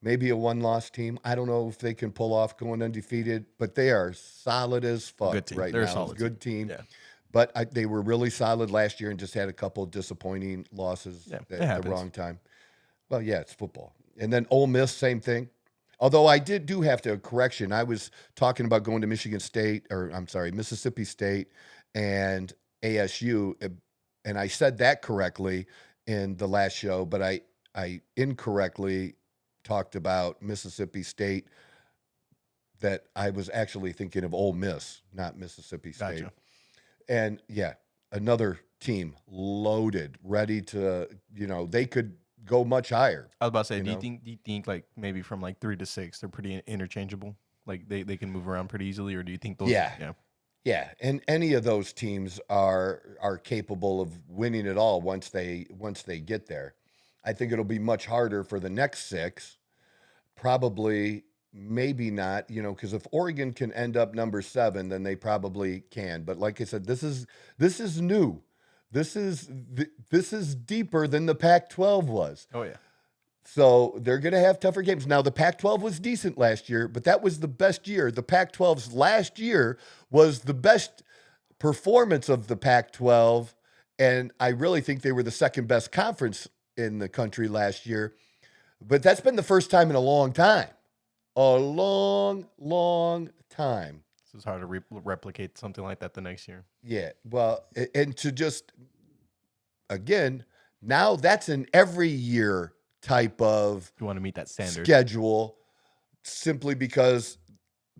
[SPEAKER 1] Maybe a 1-loss team. I don't know if they can pull off going undefeated, but they are solid as fuck right
[SPEAKER 2] They're
[SPEAKER 1] now.
[SPEAKER 2] a solid
[SPEAKER 1] Good team.
[SPEAKER 2] Yeah.
[SPEAKER 1] But they were really solid last year and just had a couple disappointing losses at the wrong time. Well, yeah, it's football. And then Ole Miss, same thing. Although I do have to correction. I was talking about going to Mississippi State and ASU, and I said that correctly in the last show, but I incorrectly talked about Mississippi State, that I was actually thinking of Ole Miss, not Mississippi State.
[SPEAKER 2] Gotcha.
[SPEAKER 1] And yeah, another team loaded, ready to, they could go much higher.
[SPEAKER 2] I was about to say, do you think like maybe from like 3 to 6, they're pretty interchangeable? Like they can move around pretty easily, or do you think those?
[SPEAKER 1] Yeah, and any of those teams are capable of winning it all once they get there. I think it'll be much harder for the next 6. Probably, maybe not, because if Oregon can end up number 7, then they probably can. But like I said, this is new. This is deeper than the Pac-12 was.
[SPEAKER 2] Oh yeah.
[SPEAKER 1] So they're going to have tougher games. Now, the Pac-12 was decent last year, but that was the best year. The Pac-12's last year was the best performance of the Pac-12, and I really think they were the second best conference in the country last year. But that's been the first time in a long time. A long, long time.
[SPEAKER 2] So it's hard to replicate something like that the next year.
[SPEAKER 1] Yeah, well, and to just, again, now that's an every year type of
[SPEAKER 2] you want to meet that standard
[SPEAKER 1] schedule, simply because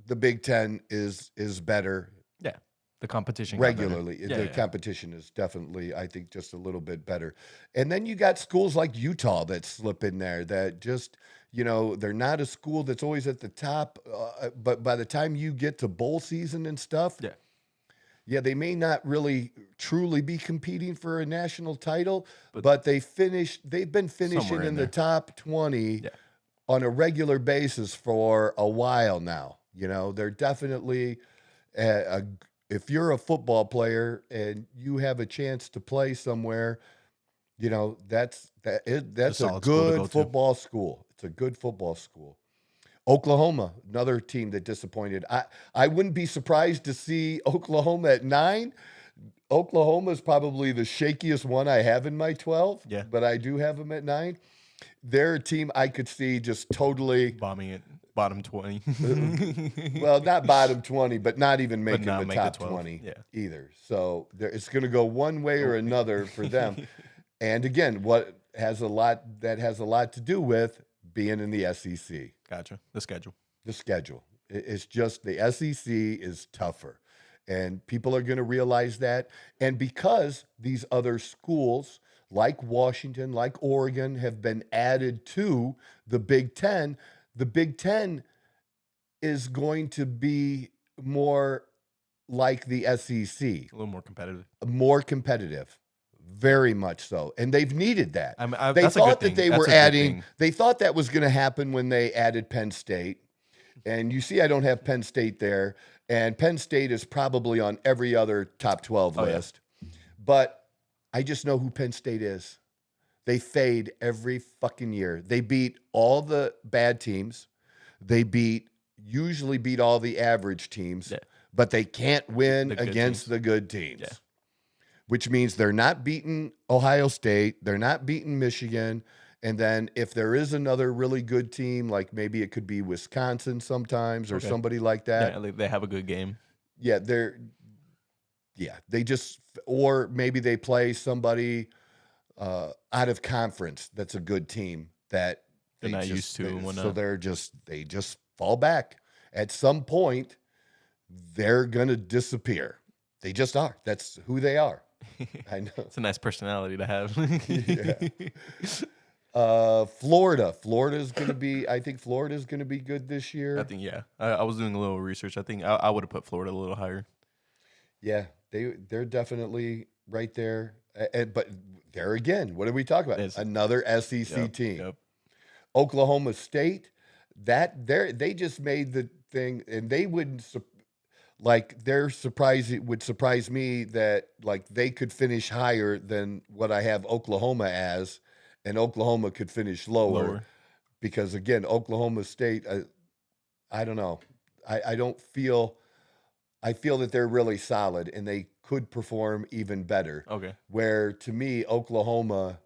[SPEAKER 1] the Big Ten is better.
[SPEAKER 2] Yeah, the competition
[SPEAKER 1] regularly. The competition is definitely, I think, just a little bit better. And then you got schools like Utah that slip in there that just, they're not a school that's always at the top, but by the time you get to bowl season and stuff, they may not really truly be competing for a national title, but they've been finishing in the top 20 on a regular basis for a while now. They're definitely if you're a football player and you have a chance to play somewhere, that's a good football school. It's a good football school. Oklahoma, another team that disappointed. I wouldn't be surprised to see Oklahoma at 9. Oklahoma is probably the shakiest one I have in my 12, but I do have them at 9. They're a team I could see just totally
[SPEAKER 2] bombing it, bottom 20.
[SPEAKER 1] Well, not bottom 20, but not even making the top 20 either. So it's going to go one way or another for them. And again, that has a lot to do with being in the SEC.
[SPEAKER 2] Gotcha. The schedule.
[SPEAKER 1] It's just the SEC is tougher. And people are going to realize that. And because these other schools like Washington, like Oregon, have been added to the Big Ten is going to be more like the SEC.
[SPEAKER 2] A little more competitive.
[SPEAKER 1] More competitive. Very much so. And they've needed that.
[SPEAKER 2] They thought that
[SPEAKER 1] they were adding, they thought that was going to happen when they added Penn State. And you see, I don't have Penn State there. And Penn State is probably on every other top 12 list. Yeah. But I just know who Penn State is. They fade every fucking year. They beat all the bad teams. They usually beat all the average teams. Yeah. But they can't win against the good teams. Yeah. Which means they're not beating Ohio State. They're not beating Michigan. And then if there is another really good team, like maybe it could be Wisconsin sometimes or somebody like that.
[SPEAKER 2] Yeah, they have a good game.
[SPEAKER 1] Yeah, or maybe they play somebody out of conference that's a good team that
[SPEAKER 2] They're not used to and
[SPEAKER 1] so
[SPEAKER 2] whatnot.
[SPEAKER 1] they just fall back. At some point, they're gonna disappear. They just are. That's who they are. I know.
[SPEAKER 2] It's a nice personality to have.
[SPEAKER 1] Florida is going to be. I think Florida is going to be good this year.
[SPEAKER 2] I think, yeah. I was doing a little research. I think I would have put Florida a little higher.
[SPEAKER 1] Yeah, they're definitely right there. But there again, what are we talking about? Another SEC team.
[SPEAKER 2] Yep.
[SPEAKER 1] Oklahoma State. They just made the thing, and they wouldn't would surprise me that like they could finish higher than what I have Oklahoma as, and Oklahoma could finish lower. Because again, Oklahoma State, I don't know. I feel that they're really solid and they could perform even better.
[SPEAKER 2] Okay.
[SPEAKER 1] Where to me, Oklahoma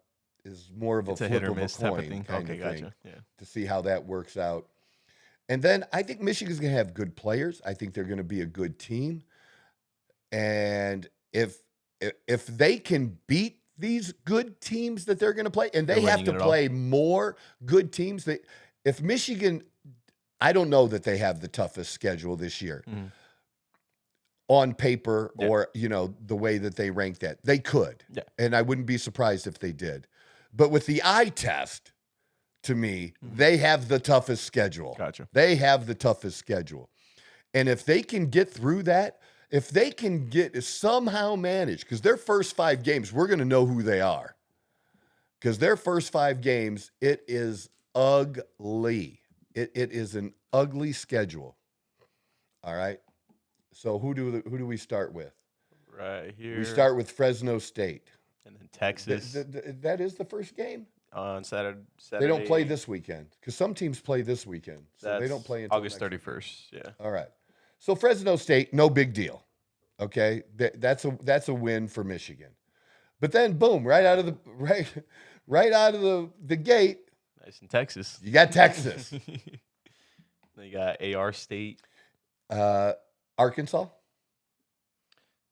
[SPEAKER 1] is more of a
[SPEAKER 2] It's a
[SPEAKER 1] flip
[SPEAKER 2] hit or
[SPEAKER 1] of a
[SPEAKER 2] miss type
[SPEAKER 1] coin
[SPEAKER 2] of thing.
[SPEAKER 1] kind
[SPEAKER 2] Okay,
[SPEAKER 1] of thing
[SPEAKER 2] gotcha. Yeah.
[SPEAKER 1] to see how that works out. And then I think Michigan's going to have good players. I think they're going to be a good team. And if they can beat these good teams that they're going to play, and they have to play more good teams, if Michigan, I don't know that they have the toughest schedule this year on paper or, the way that they rank that. They could.
[SPEAKER 2] Yeah.
[SPEAKER 1] And I wouldn't be surprised if they did. But with the eye test, to me, they have the toughest schedule.
[SPEAKER 2] Gotcha.
[SPEAKER 1] They have the toughest schedule. And if they can get through that, if they can somehow manage, because their first 5 games, we're going to know who they are. Because their first 5 games, it is ugly. It is an ugly schedule. All right. So who do we start with?
[SPEAKER 2] Right here.
[SPEAKER 1] We start with Fresno State.
[SPEAKER 2] And then Texas.
[SPEAKER 1] That is the first game?
[SPEAKER 2] On Saturday.
[SPEAKER 1] They don't play this weekend because some teams play this weekend. So they don't play until
[SPEAKER 2] August 31st. Yeah.
[SPEAKER 1] All right. So Fresno State, no big deal. Okay. That's a win for Michigan. But then boom, right out of the gate.
[SPEAKER 2] Nice in Texas.
[SPEAKER 1] You got Texas.
[SPEAKER 2] Then you got AR State.
[SPEAKER 1] Arkansas.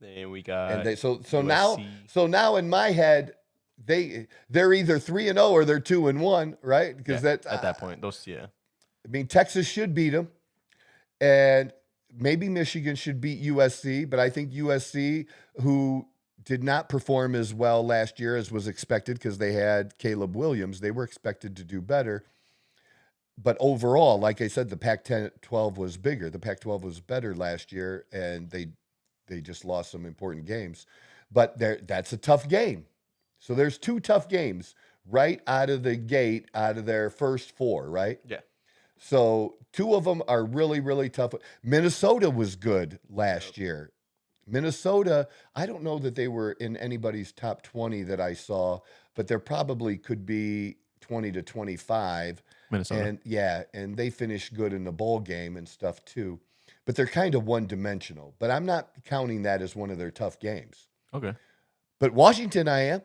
[SPEAKER 2] Then we got
[SPEAKER 1] And so
[SPEAKER 2] USC.
[SPEAKER 1] now in my head, they're either 3-0 or they're 2-1, right? Because
[SPEAKER 2] at that point,
[SPEAKER 1] I mean, Texas should beat them, and maybe Michigan should beat USC. But I think USC, who did not perform as well last year as was expected, because they had Caleb Williams, they were expected to do better. But overall, like I said, the Pac-12 was bigger. The Pac-12 was better last year, and they just lost some important games. But that's a tough game. So there's 2 tough games right out of the gate, out of their first 4, right?
[SPEAKER 2] Yeah.
[SPEAKER 1] So 2 of them are really, really tough. Minnesota was good last year. Minnesota, I don't know that they were in anybody's top 20 that I saw, but there probably could be 20 to 25.
[SPEAKER 2] Minnesota.
[SPEAKER 1] And they finished good in the bowl game and stuff too. But they're kind of one-dimensional. But I'm not counting that as one of their tough games.
[SPEAKER 2] Okay.
[SPEAKER 1] But Washington, I am.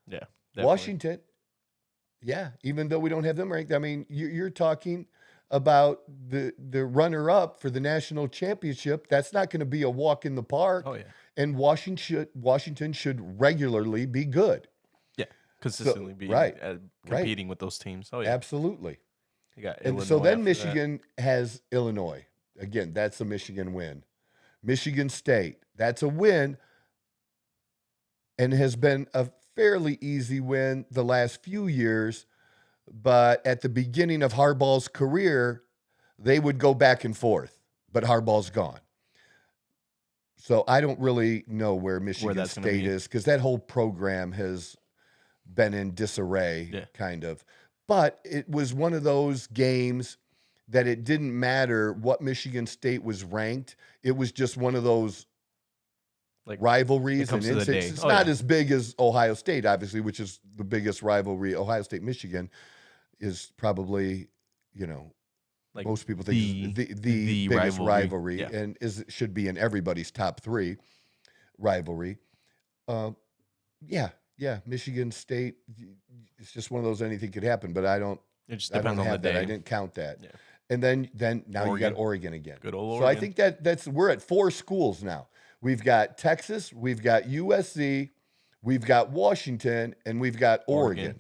[SPEAKER 2] Yeah. Definitely.
[SPEAKER 1] Washington, yeah, even though we don't have them ranked. I mean, you're talking about the runner-up for the national championship. That's not going to be a walk in the park.
[SPEAKER 2] Oh, yeah.
[SPEAKER 1] And Washington should regularly be good.
[SPEAKER 2] Yeah, consistently competing with those teams. Oh, yeah.
[SPEAKER 1] Absolutely.
[SPEAKER 2] You got
[SPEAKER 1] and so then Michigan has Illinois. Again, that's a Michigan win. Michigan State, that's a win and has been a fairly easy win the last few years. But at the beginning of Harbaugh's career, they would go back and forth. But Harbaugh's gone. So I don't really know where Michigan State is, because that whole program has been in disarray, kind of. But it was one of those games that it didn't matter what Michigan State was ranked. It was just one of those rivalries and incidents. It's not as big as Ohio State, obviously, which is the biggest rivalry. Ohio State, Michigan is probably, most people think the biggest rivalry and should be in everybody's top 3 rivalry. Michigan State, it's just one of those, anything could happen, but I don't.
[SPEAKER 2] It just depends on the day.
[SPEAKER 1] I didn't count that. Yeah. And then now Oregon. You got Oregon again.
[SPEAKER 2] Good old
[SPEAKER 1] Oregon. So I think we're at 4 schools now. We've got Texas, we've got USC, we've got Washington, and we've got Oregon.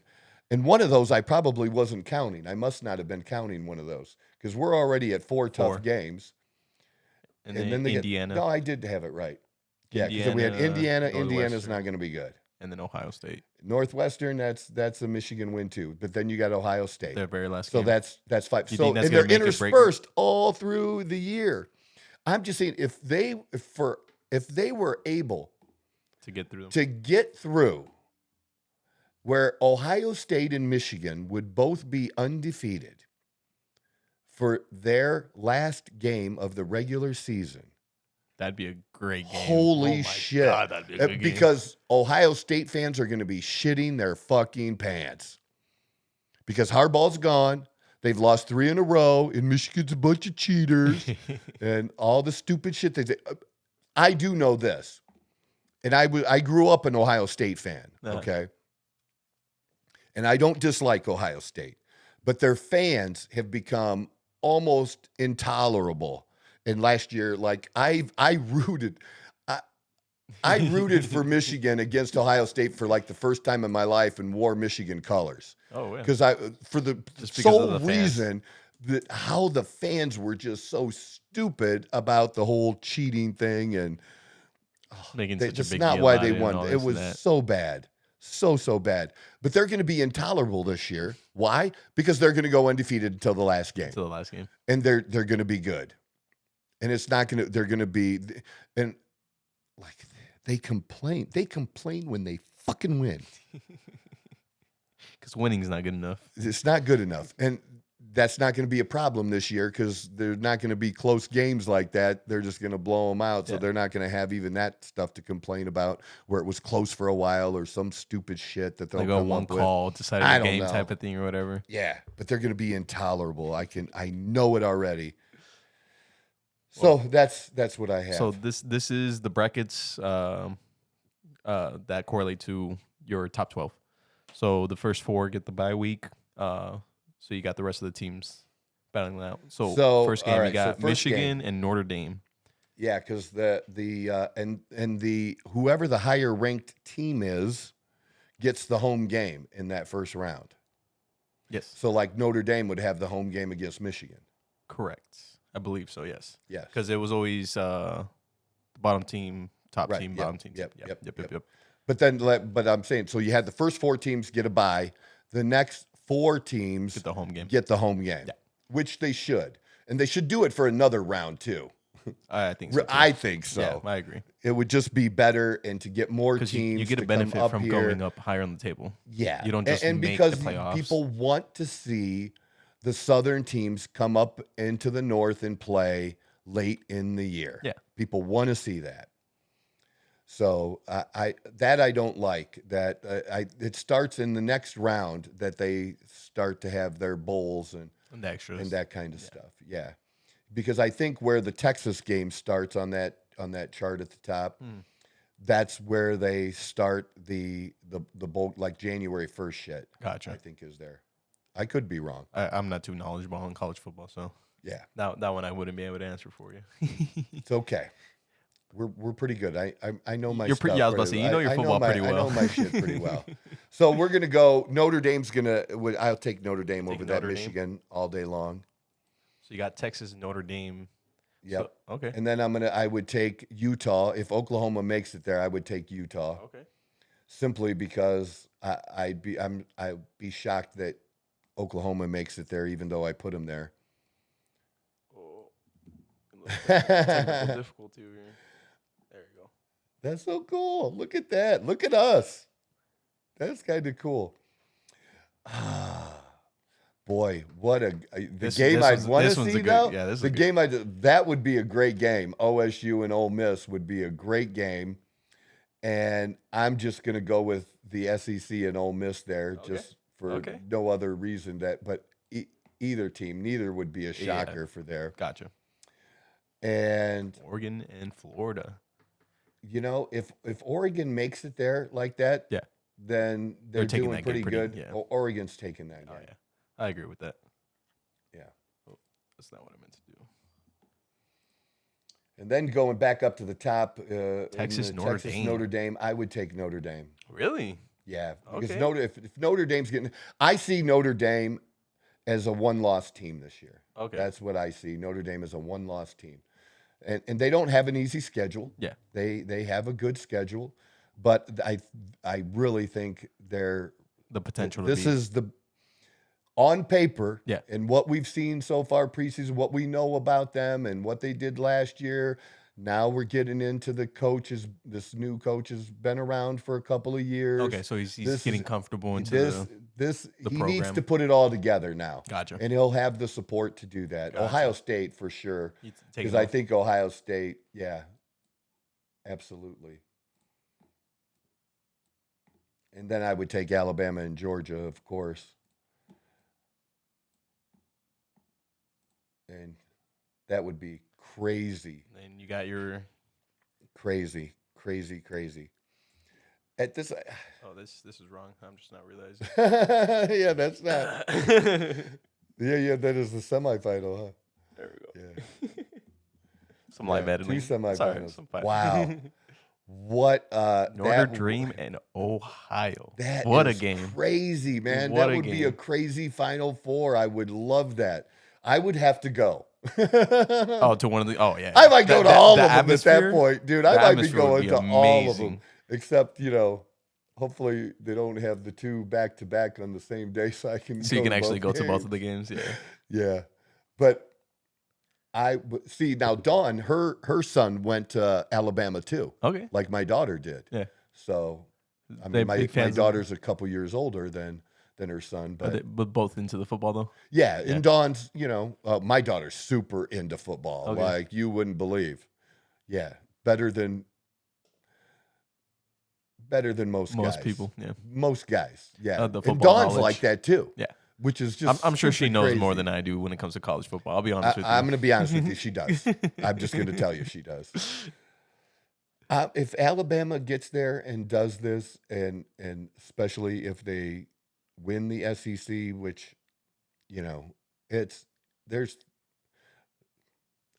[SPEAKER 1] And one of those I probably wasn't counting. I must not have been counting one of those because we're already at four tough games.
[SPEAKER 2] And then Indiana.
[SPEAKER 1] No, I did have it right. Yeah, because we had Indiana. Indiana's not going to be good.
[SPEAKER 2] And then Ohio State.
[SPEAKER 1] Northwestern, that's a Michigan win too. But then you got Ohio State.
[SPEAKER 2] Their very last
[SPEAKER 1] game. So that's 5. So and they're interspersed all through the year. I'm just saying if they were able
[SPEAKER 2] to get through
[SPEAKER 1] where Ohio State and Michigan would both be undefeated for their last game of the regular season.
[SPEAKER 2] That'd be a great game.
[SPEAKER 1] Holy shit.
[SPEAKER 2] God, that'd be a good game.
[SPEAKER 1] Because Ohio State fans are going to be shitting their fucking pants. Because Harbaugh's gone. They've lost 3 in a row, and Michigan's a bunch of cheaters and all the stupid shit they say. I do know this. And I grew up an Ohio State fan, okay? And I don't dislike Ohio State, but their fans have become almost intolerable. And last year, like I rooted for Michigan against Ohio State for like the first time in my life and wore Michigan colors.
[SPEAKER 2] Oh, yeah.
[SPEAKER 1] Because for the sole reason that how the fans were just so stupid about the whole cheating thing and
[SPEAKER 2] making such a big
[SPEAKER 1] that's
[SPEAKER 2] deal
[SPEAKER 1] not why
[SPEAKER 2] about
[SPEAKER 1] they won. It was so bad. So bad. But they're going to be intolerable this year. Why? Because they're going to go undefeated until the last game. And they're going to be good. And it's not going to, they're going to be, and like they complain when they fucking win.
[SPEAKER 2] Because winning's not good enough.
[SPEAKER 1] It's not good enough. And that's not going to be a problem this year because there's not going to be close games like that. They're just going to blow them out. So they're not going to have even that stuff to complain about where it was close for a while or some stupid shit that they'll come
[SPEAKER 2] one
[SPEAKER 1] up with.
[SPEAKER 2] call, decided the game type of thing or whatever.
[SPEAKER 1] Yeah, but they're going to be intolerable. I know it already. So that's what I have.
[SPEAKER 2] So this is the brackets that correlate to your top 12. So the first 4 get the bye week. So you got the rest of the teams battling it out. So first game you got Michigan and Notre Dame.
[SPEAKER 1] Yeah, because the whoever the higher ranked team is gets the home game in that first round.
[SPEAKER 2] Yes.
[SPEAKER 1] So like Notre Dame would have the home game against Michigan.
[SPEAKER 2] Correct. I believe so. Yes.
[SPEAKER 1] Yes.
[SPEAKER 2] Because it was always bottom team, top team, bottom team.
[SPEAKER 1] Yep. But I'm saying so you had the first 4 teams get a bye. The next 4 teams
[SPEAKER 2] get the home game.
[SPEAKER 1] Which they should. And they should do it for another round too.
[SPEAKER 2] I think so. Too.
[SPEAKER 1] I think so.
[SPEAKER 2] Yeah, I agree.
[SPEAKER 1] It would just be better and to get more teams.
[SPEAKER 2] You get a benefit from going up higher on the table.
[SPEAKER 1] Yeah.
[SPEAKER 2] You don't just
[SPEAKER 1] and
[SPEAKER 2] make
[SPEAKER 1] because
[SPEAKER 2] the playoffs.
[SPEAKER 1] People want to see the Southern teams come up into the North and play late in the year.
[SPEAKER 2] Yeah.
[SPEAKER 1] People want to see that. So I don't like that. It starts in the next round that they start to have their bowls and
[SPEAKER 2] extras
[SPEAKER 1] and that kind of stuff. Yeah, because I think where the Texas game starts on that chart at the top, that's where they start the bowl like January 1st shit.
[SPEAKER 2] Gotcha.
[SPEAKER 1] I think is there. I could be wrong.
[SPEAKER 2] I'm not too knowledgeable on college football, so
[SPEAKER 1] yeah,
[SPEAKER 2] that one I wouldn't be able to answer for you.
[SPEAKER 1] It's okay. We're pretty good. I know my stuff.
[SPEAKER 2] I was about to say, you know your football pretty well.
[SPEAKER 1] I know my shit pretty well. So we're gonna go. Notre Dame's gonna. I'll take Notre Dame over that Michigan all day long.
[SPEAKER 2] So you got Texas and Notre Dame.
[SPEAKER 1] Yep.
[SPEAKER 2] So, okay.
[SPEAKER 1] And then I would take Utah if Oklahoma makes it there. I would take Utah.
[SPEAKER 2] Okay.
[SPEAKER 1] Simply because I'd be shocked that Oklahoma makes it there, even though I put them there.
[SPEAKER 2] Oh, technical difficulty here. There you go.
[SPEAKER 1] That's so cool. Look at that. Look at us. That's kind of cool. Boy, what the game I'd want to see though.
[SPEAKER 2] Yeah, this is
[SPEAKER 1] the game that would be a great game. OSU and Ole Miss would be a great game, and I'm just gonna go with the SEC and Ole Miss there, just for no other reason but either team, neither would be a shocker for there.
[SPEAKER 2] Gotcha.
[SPEAKER 1] And
[SPEAKER 2] Oregon and Florida.
[SPEAKER 1] You know, if Oregon makes it there like that, then they're doing pretty good.
[SPEAKER 2] Yeah.
[SPEAKER 1] Oregon's taking that game.
[SPEAKER 2] Oh, yeah. I agree with that.
[SPEAKER 1] Yeah.
[SPEAKER 2] Oh, that's not what I meant to do.
[SPEAKER 1] And then going back up to the top,
[SPEAKER 2] Texas, Notre Dame.
[SPEAKER 1] I would take Notre Dame.
[SPEAKER 2] Really?
[SPEAKER 1] Yeah, because
[SPEAKER 2] Okay.
[SPEAKER 1] if Notre Dame's getting, I see Notre Dame as a one-loss team this year.
[SPEAKER 2] Okay.
[SPEAKER 1] That's what I see. Notre Dame is a one-loss team, and they don't have an easy schedule.
[SPEAKER 2] Yeah.
[SPEAKER 1] They have a good schedule, but I really think they're
[SPEAKER 2] The potential to
[SPEAKER 1] this
[SPEAKER 2] be.
[SPEAKER 1] is the on paper
[SPEAKER 2] Yeah.
[SPEAKER 1] and what we've seen so far preseason, what we know about them and what they did last year. Now we're getting into the coaches. This new coach has been around for a couple of years.
[SPEAKER 2] Okay, so he's
[SPEAKER 1] This
[SPEAKER 2] getting
[SPEAKER 1] is
[SPEAKER 2] comfortable into
[SPEAKER 1] this
[SPEAKER 2] the
[SPEAKER 1] he needs
[SPEAKER 2] program.
[SPEAKER 1] to put it all together now.
[SPEAKER 2] Gotcha.
[SPEAKER 1] And he'll have the support to do that.
[SPEAKER 2] Gotcha.
[SPEAKER 1] Ohio State for sure.
[SPEAKER 2] He's taking
[SPEAKER 1] Because I
[SPEAKER 2] off.
[SPEAKER 1] think Ohio State, yeah, absolutely. And then I would take Alabama and Georgia, of course. And that would be crazy,
[SPEAKER 2] And you got your.
[SPEAKER 1] crazy, crazy, crazy. At this,
[SPEAKER 2] Oh, this is wrong. I'm just not realizing.
[SPEAKER 1] yeah, that's not. Yeah, that is the semifinal, huh?
[SPEAKER 2] There we go.
[SPEAKER 1] Yeah,
[SPEAKER 2] Some live
[SPEAKER 1] yeah,
[SPEAKER 2] editing.
[SPEAKER 1] two semifinals.
[SPEAKER 2] Sorry, some fine.
[SPEAKER 1] Wow, what?
[SPEAKER 2] Notre
[SPEAKER 1] that,
[SPEAKER 2] Dame and Ohio.
[SPEAKER 1] That
[SPEAKER 2] What a
[SPEAKER 1] is
[SPEAKER 2] game.
[SPEAKER 1] crazy, man.
[SPEAKER 2] What
[SPEAKER 1] That
[SPEAKER 2] a
[SPEAKER 1] would be a
[SPEAKER 2] game.
[SPEAKER 1] crazy Final Four. I would love that. I would have to go.
[SPEAKER 2] Oh, to one of the. Oh, yeah.
[SPEAKER 1] I might go to all
[SPEAKER 2] the
[SPEAKER 1] of them at that
[SPEAKER 2] atmosphere-
[SPEAKER 1] point, dude.
[SPEAKER 2] the
[SPEAKER 1] I might be
[SPEAKER 2] atmosphere would
[SPEAKER 1] going
[SPEAKER 2] be
[SPEAKER 1] to all of them,
[SPEAKER 2] amazing.
[SPEAKER 1] except hopefully they don't have the two back to back on the same day, so I can.
[SPEAKER 2] So you
[SPEAKER 1] go
[SPEAKER 2] can
[SPEAKER 1] to
[SPEAKER 2] actually go
[SPEAKER 1] both
[SPEAKER 2] to both
[SPEAKER 1] games.
[SPEAKER 2] of the games. Yeah.
[SPEAKER 1] Yeah, but see now. Dawn, her son went to Alabama too,
[SPEAKER 2] Okay.
[SPEAKER 1] like my daughter did.
[SPEAKER 2] Yeah.
[SPEAKER 1] So I
[SPEAKER 2] They
[SPEAKER 1] mean, my
[SPEAKER 2] big fans of-
[SPEAKER 1] daughter's a couple years older than her son, but
[SPEAKER 2] But both into the football, though?
[SPEAKER 1] yeah,
[SPEAKER 2] Yeah.
[SPEAKER 1] and Dawn's, my daughter's super into football,
[SPEAKER 2] Okay.
[SPEAKER 1] like you wouldn't believe. Yeah, better than most
[SPEAKER 2] Most
[SPEAKER 1] guys.
[SPEAKER 2] people, yeah.
[SPEAKER 1] Most guys, yeah.
[SPEAKER 2] The
[SPEAKER 1] And
[SPEAKER 2] football
[SPEAKER 1] Dawn's
[SPEAKER 2] knowledge.
[SPEAKER 1] like that too.
[SPEAKER 2] Yeah.
[SPEAKER 1] Which is just
[SPEAKER 2] I'm sure she
[SPEAKER 1] super
[SPEAKER 2] knows more
[SPEAKER 1] crazy.
[SPEAKER 2] than I do when it comes to college football. I'll be honest with you.
[SPEAKER 1] I'm going to be honest with you, she does. I'm just going to tell you she does. If Alabama gets there and does this, and especially if they win the SEC, which, there's,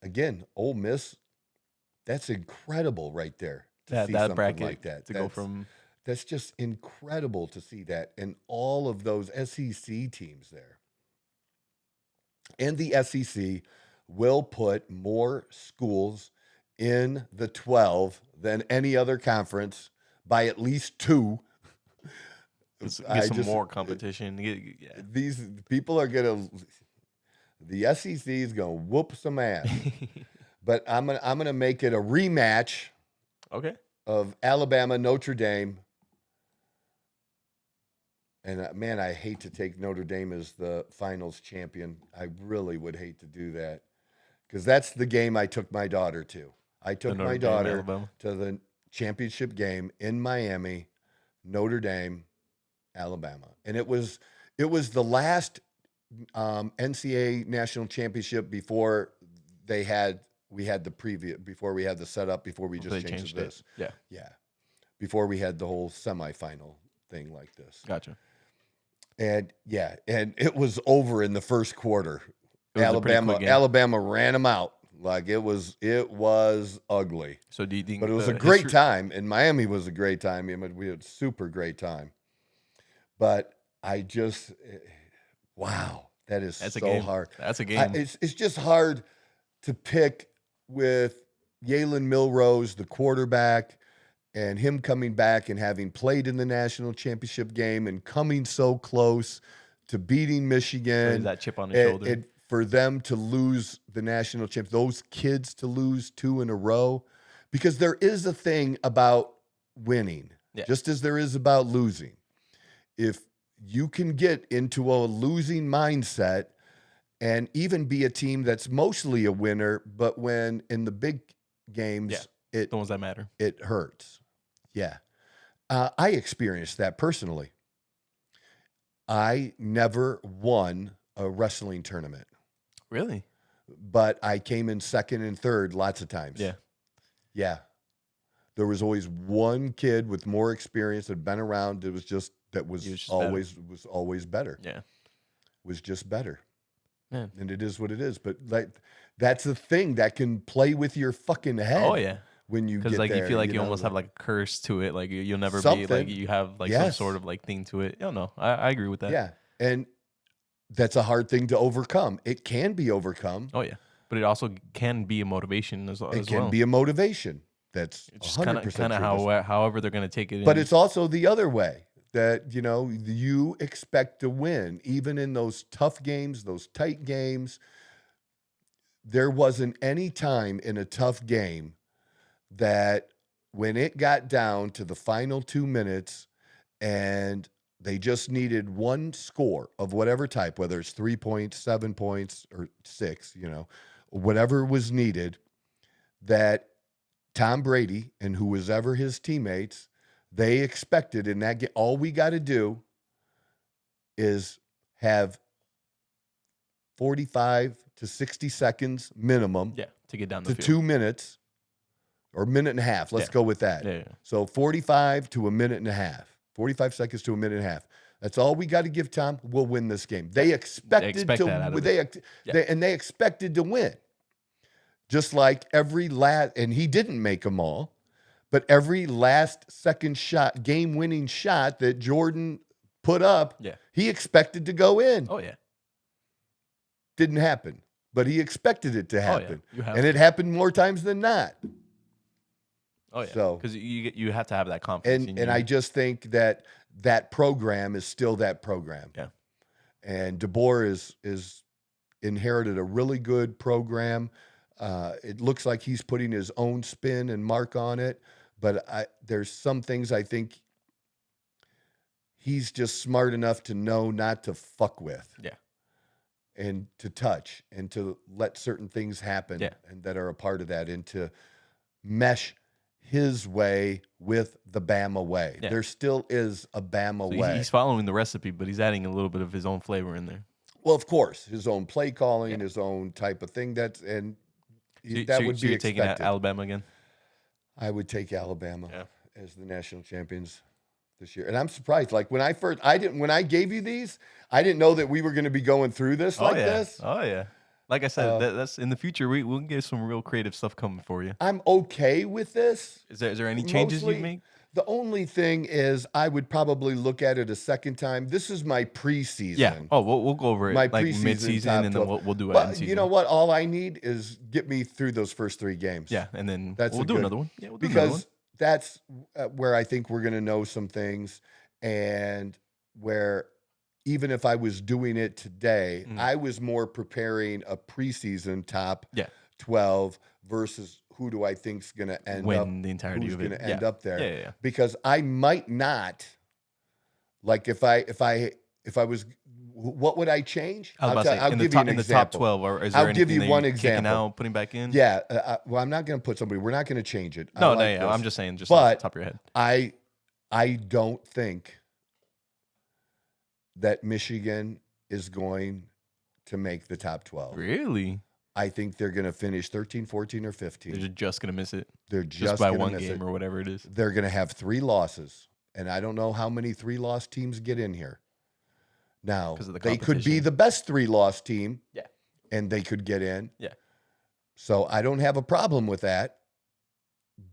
[SPEAKER 1] again, Ole Miss, that's incredible right there to see
[SPEAKER 2] that
[SPEAKER 1] something
[SPEAKER 2] bracket
[SPEAKER 1] like that.
[SPEAKER 2] to go from.
[SPEAKER 1] That's just incredible to see that, and all of those SEC teams there. And the SEC will put more schools in the 12 than any other conference by at least 2.
[SPEAKER 2] Get some more competition. Yeah.
[SPEAKER 1] These people are gonna. The SEC is gonna whoop some ass, but I'm gonna make it a rematch
[SPEAKER 2] Okay.
[SPEAKER 1] of Alabama Notre Dame. And man, I hate to take Notre Dame as the finals champion. I really would hate to do that, because that's the game I took my daughter to. I took
[SPEAKER 2] Notre
[SPEAKER 1] my
[SPEAKER 2] Dame,
[SPEAKER 1] daughter
[SPEAKER 2] Alabama.
[SPEAKER 1] to the championship game in Miami, Notre Dame, Alabama, and it was the last NCAA national championship before we had the setup, before we just
[SPEAKER 2] They
[SPEAKER 1] changed
[SPEAKER 2] changed it.
[SPEAKER 1] this.
[SPEAKER 2] Yeah.
[SPEAKER 1] Yeah, before we had the whole semifinal thing like this.
[SPEAKER 2] Gotcha.
[SPEAKER 1] And it was over in the first quarter.
[SPEAKER 2] It was a pretty quick game.
[SPEAKER 1] Alabama ran them out. Like it was ugly.
[SPEAKER 2] So do you think?
[SPEAKER 1] But it was
[SPEAKER 2] the
[SPEAKER 1] a great
[SPEAKER 2] history-
[SPEAKER 1] time. And Miami was a great time. I mean, we had a super great time. But I just, wow, that's
[SPEAKER 2] That's a
[SPEAKER 1] so
[SPEAKER 2] game.
[SPEAKER 1] hard.
[SPEAKER 2] That's a game.
[SPEAKER 1] It's just hard to pick with Jalen Milrose, the quarterback, and him coming back and having played in the national championship game and coming so close to beating Michigan.
[SPEAKER 2] that chip on his shoulder.
[SPEAKER 1] And for them to lose the national champ, those kids to lose 2 in a row, because there is a thing about winning,
[SPEAKER 2] Yeah.
[SPEAKER 1] just as there is about losing. If you can get into a losing mindset and even be a team that's mostly a winner, but when in the big games,
[SPEAKER 2] Yeah. The ones that matter.
[SPEAKER 1] it hurts. Yeah. I experienced that personally. I never won a wrestling tournament,
[SPEAKER 2] Really?
[SPEAKER 1] but I came in second and third lots of times.
[SPEAKER 2] Yeah.
[SPEAKER 1] Yeah. There was always one kid with more experience that had been around. It was just always better.
[SPEAKER 2] Yeah.
[SPEAKER 1] Was just better.
[SPEAKER 2] Yeah.
[SPEAKER 1] And it is what it is. But that's the thing that can play with your fucking head.
[SPEAKER 2] Oh yeah.
[SPEAKER 1] when you
[SPEAKER 2] Because
[SPEAKER 1] get
[SPEAKER 2] like
[SPEAKER 1] there.
[SPEAKER 2] you feel like you
[SPEAKER 1] know,
[SPEAKER 2] almost have like a curse to it. Like you'll never be like
[SPEAKER 1] something.
[SPEAKER 2] you have like some
[SPEAKER 1] Yes.
[SPEAKER 2] sort of like thing to it. I don't know. I agree with that.
[SPEAKER 1] Yeah. And that's a hard thing to overcome. It can be overcome.
[SPEAKER 2] Oh yeah, but it also can be a motivation as well.
[SPEAKER 1] It can be a motivation. That's
[SPEAKER 2] It's just
[SPEAKER 1] 100%
[SPEAKER 2] kind of
[SPEAKER 1] true.
[SPEAKER 2] however they're gonna take it.
[SPEAKER 1] But it's also the other way that, you expect to win, even in those tough games, those tight games. There wasn't any time in a tough game that when it got down to the final 2 minutes and they just needed one score of whatever type, whether it's 3 points, 7 points, or 6, whatever was needed, that Tom Brady and who was ever his teammates, they expected in that game, all we got to do is have 45 to 60 seconds minimum
[SPEAKER 2] to get down the
[SPEAKER 1] to
[SPEAKER 2] field.
[SPEAKER 1] 2 minutes or a minute and a half. Let's go with that.
[SPEAKER 2] Yeah.
[SPEAKER 1] So 45 to a minute and a half, 45 seconds to a minute and a half. That's all we got to give Tom. We'll win this game. They expected they expected to win. Just like every last, and he didn't make them all, but every last second shot, game-winning shot that Jordan put up, he expected to go in.
[SPEAKER 2] Oh yeah.
[SPEAKER 1] Didn't happen, but he expected it to happen,
[SPEAKER 2] and
[SPEAKER 1] it happened more times than not.
[SPEAKER 2] Oh yeah,
[SPEAKER 1] so
[SPEAKER 2] because you have to have that confidence.
[SPEAKER 1] And I just think that program is still that program.
[SPEAKER 2] Yeah,
[SPEAKER 1] and DeBoer is inherited a really good program. It looks like he's putting his own spin and mark on it, but there's some things I think he's just smart enough to know not to fuck with.
[SPEAKER 2] Yeah.
[SPEAKER 1] And to touch and to let certain things happen and that are a part of that, and to mesh his way with the Bama way. Yeah. There still is a Bama way.
[SPEAKER 2] He's following the recipe, but he's adding a little bit of his own flavor in there.
[SPEAKER 1] Well, of course, his own play calling, his own type of thing. That would be expected.
[SPEAKER 2] Taking Alabama again?
[SPEAKER 1] I would take Alabama as the national champions this year. And I'm surprised. Like when I gave you these, I didn't know that we were going to be going through this this.
[SPEAKER 2] Oh yeah. Like I said, that's in the future. We'll get some real creative stuff coming for you.
[SPEAKER 1] I'm okay with this.
[SPEAKER 2] Is there any changes you make?
[SPEAKER 1] The only thing is I would probably look at it a second time. This is my preseason.
[SPEAKER 2] Yeah. Oh, we'll go over it like mid-season, and then we'll do it in season.
[SPEAKER 1] You know what? All I need is get me through those first 3 games.
[SPEAKER 2] Yeah, and then we'll do another one. Yeah, we'll do
[SPEAKER 1] another
[SPEAKER 2] one.
[SPEAKER 1] Because that's where I think we're going to know some things, and where even if I was doing it today, I was more preparing a preseason top 12 versus who do I think is going to end up
[SPEAKER 2] the entirety
[SPEAKER 1] who's
[SPEAKER 2] of it.
[SPEAKER 1] going to end up there.
[SPEAKER 2] Yeah.
[SPEAKER 1] Because I might not, like if I was, what would I change?
[SPEAKER 2] I'll give you an example. In the top 12, or is there
[SPEAKER 1] I'll give you one example.
[SPEAKER 2] Out, putting back in?
[SPEAKER 1] Yeah. Well, I'm not going to put somebody. We're not going to change it.
[SPEAKER 2] No, I'm just saying, just off the top of your head.
[SPEAKER 1] I don't think that Michigan is going to make the top 12.
[SPEAKER 2] Really?
[SPEAKER 1] I think they're going to finish 13, 14, or 15.
[SPEAKER 2] They're just going to miss it.
[SPEAKER 1] They're just
[SPEAKER 2] by one game or whatever it is.
[SPEAKER 1] They're going to have 3 losses, and I don't know how many 3-loss teams get in here. Now, they could be the best 3-loss team, and they could get in.
[SPEAKER 2] Yeah.
[SPEAKER 1] So I don't have a problem with that,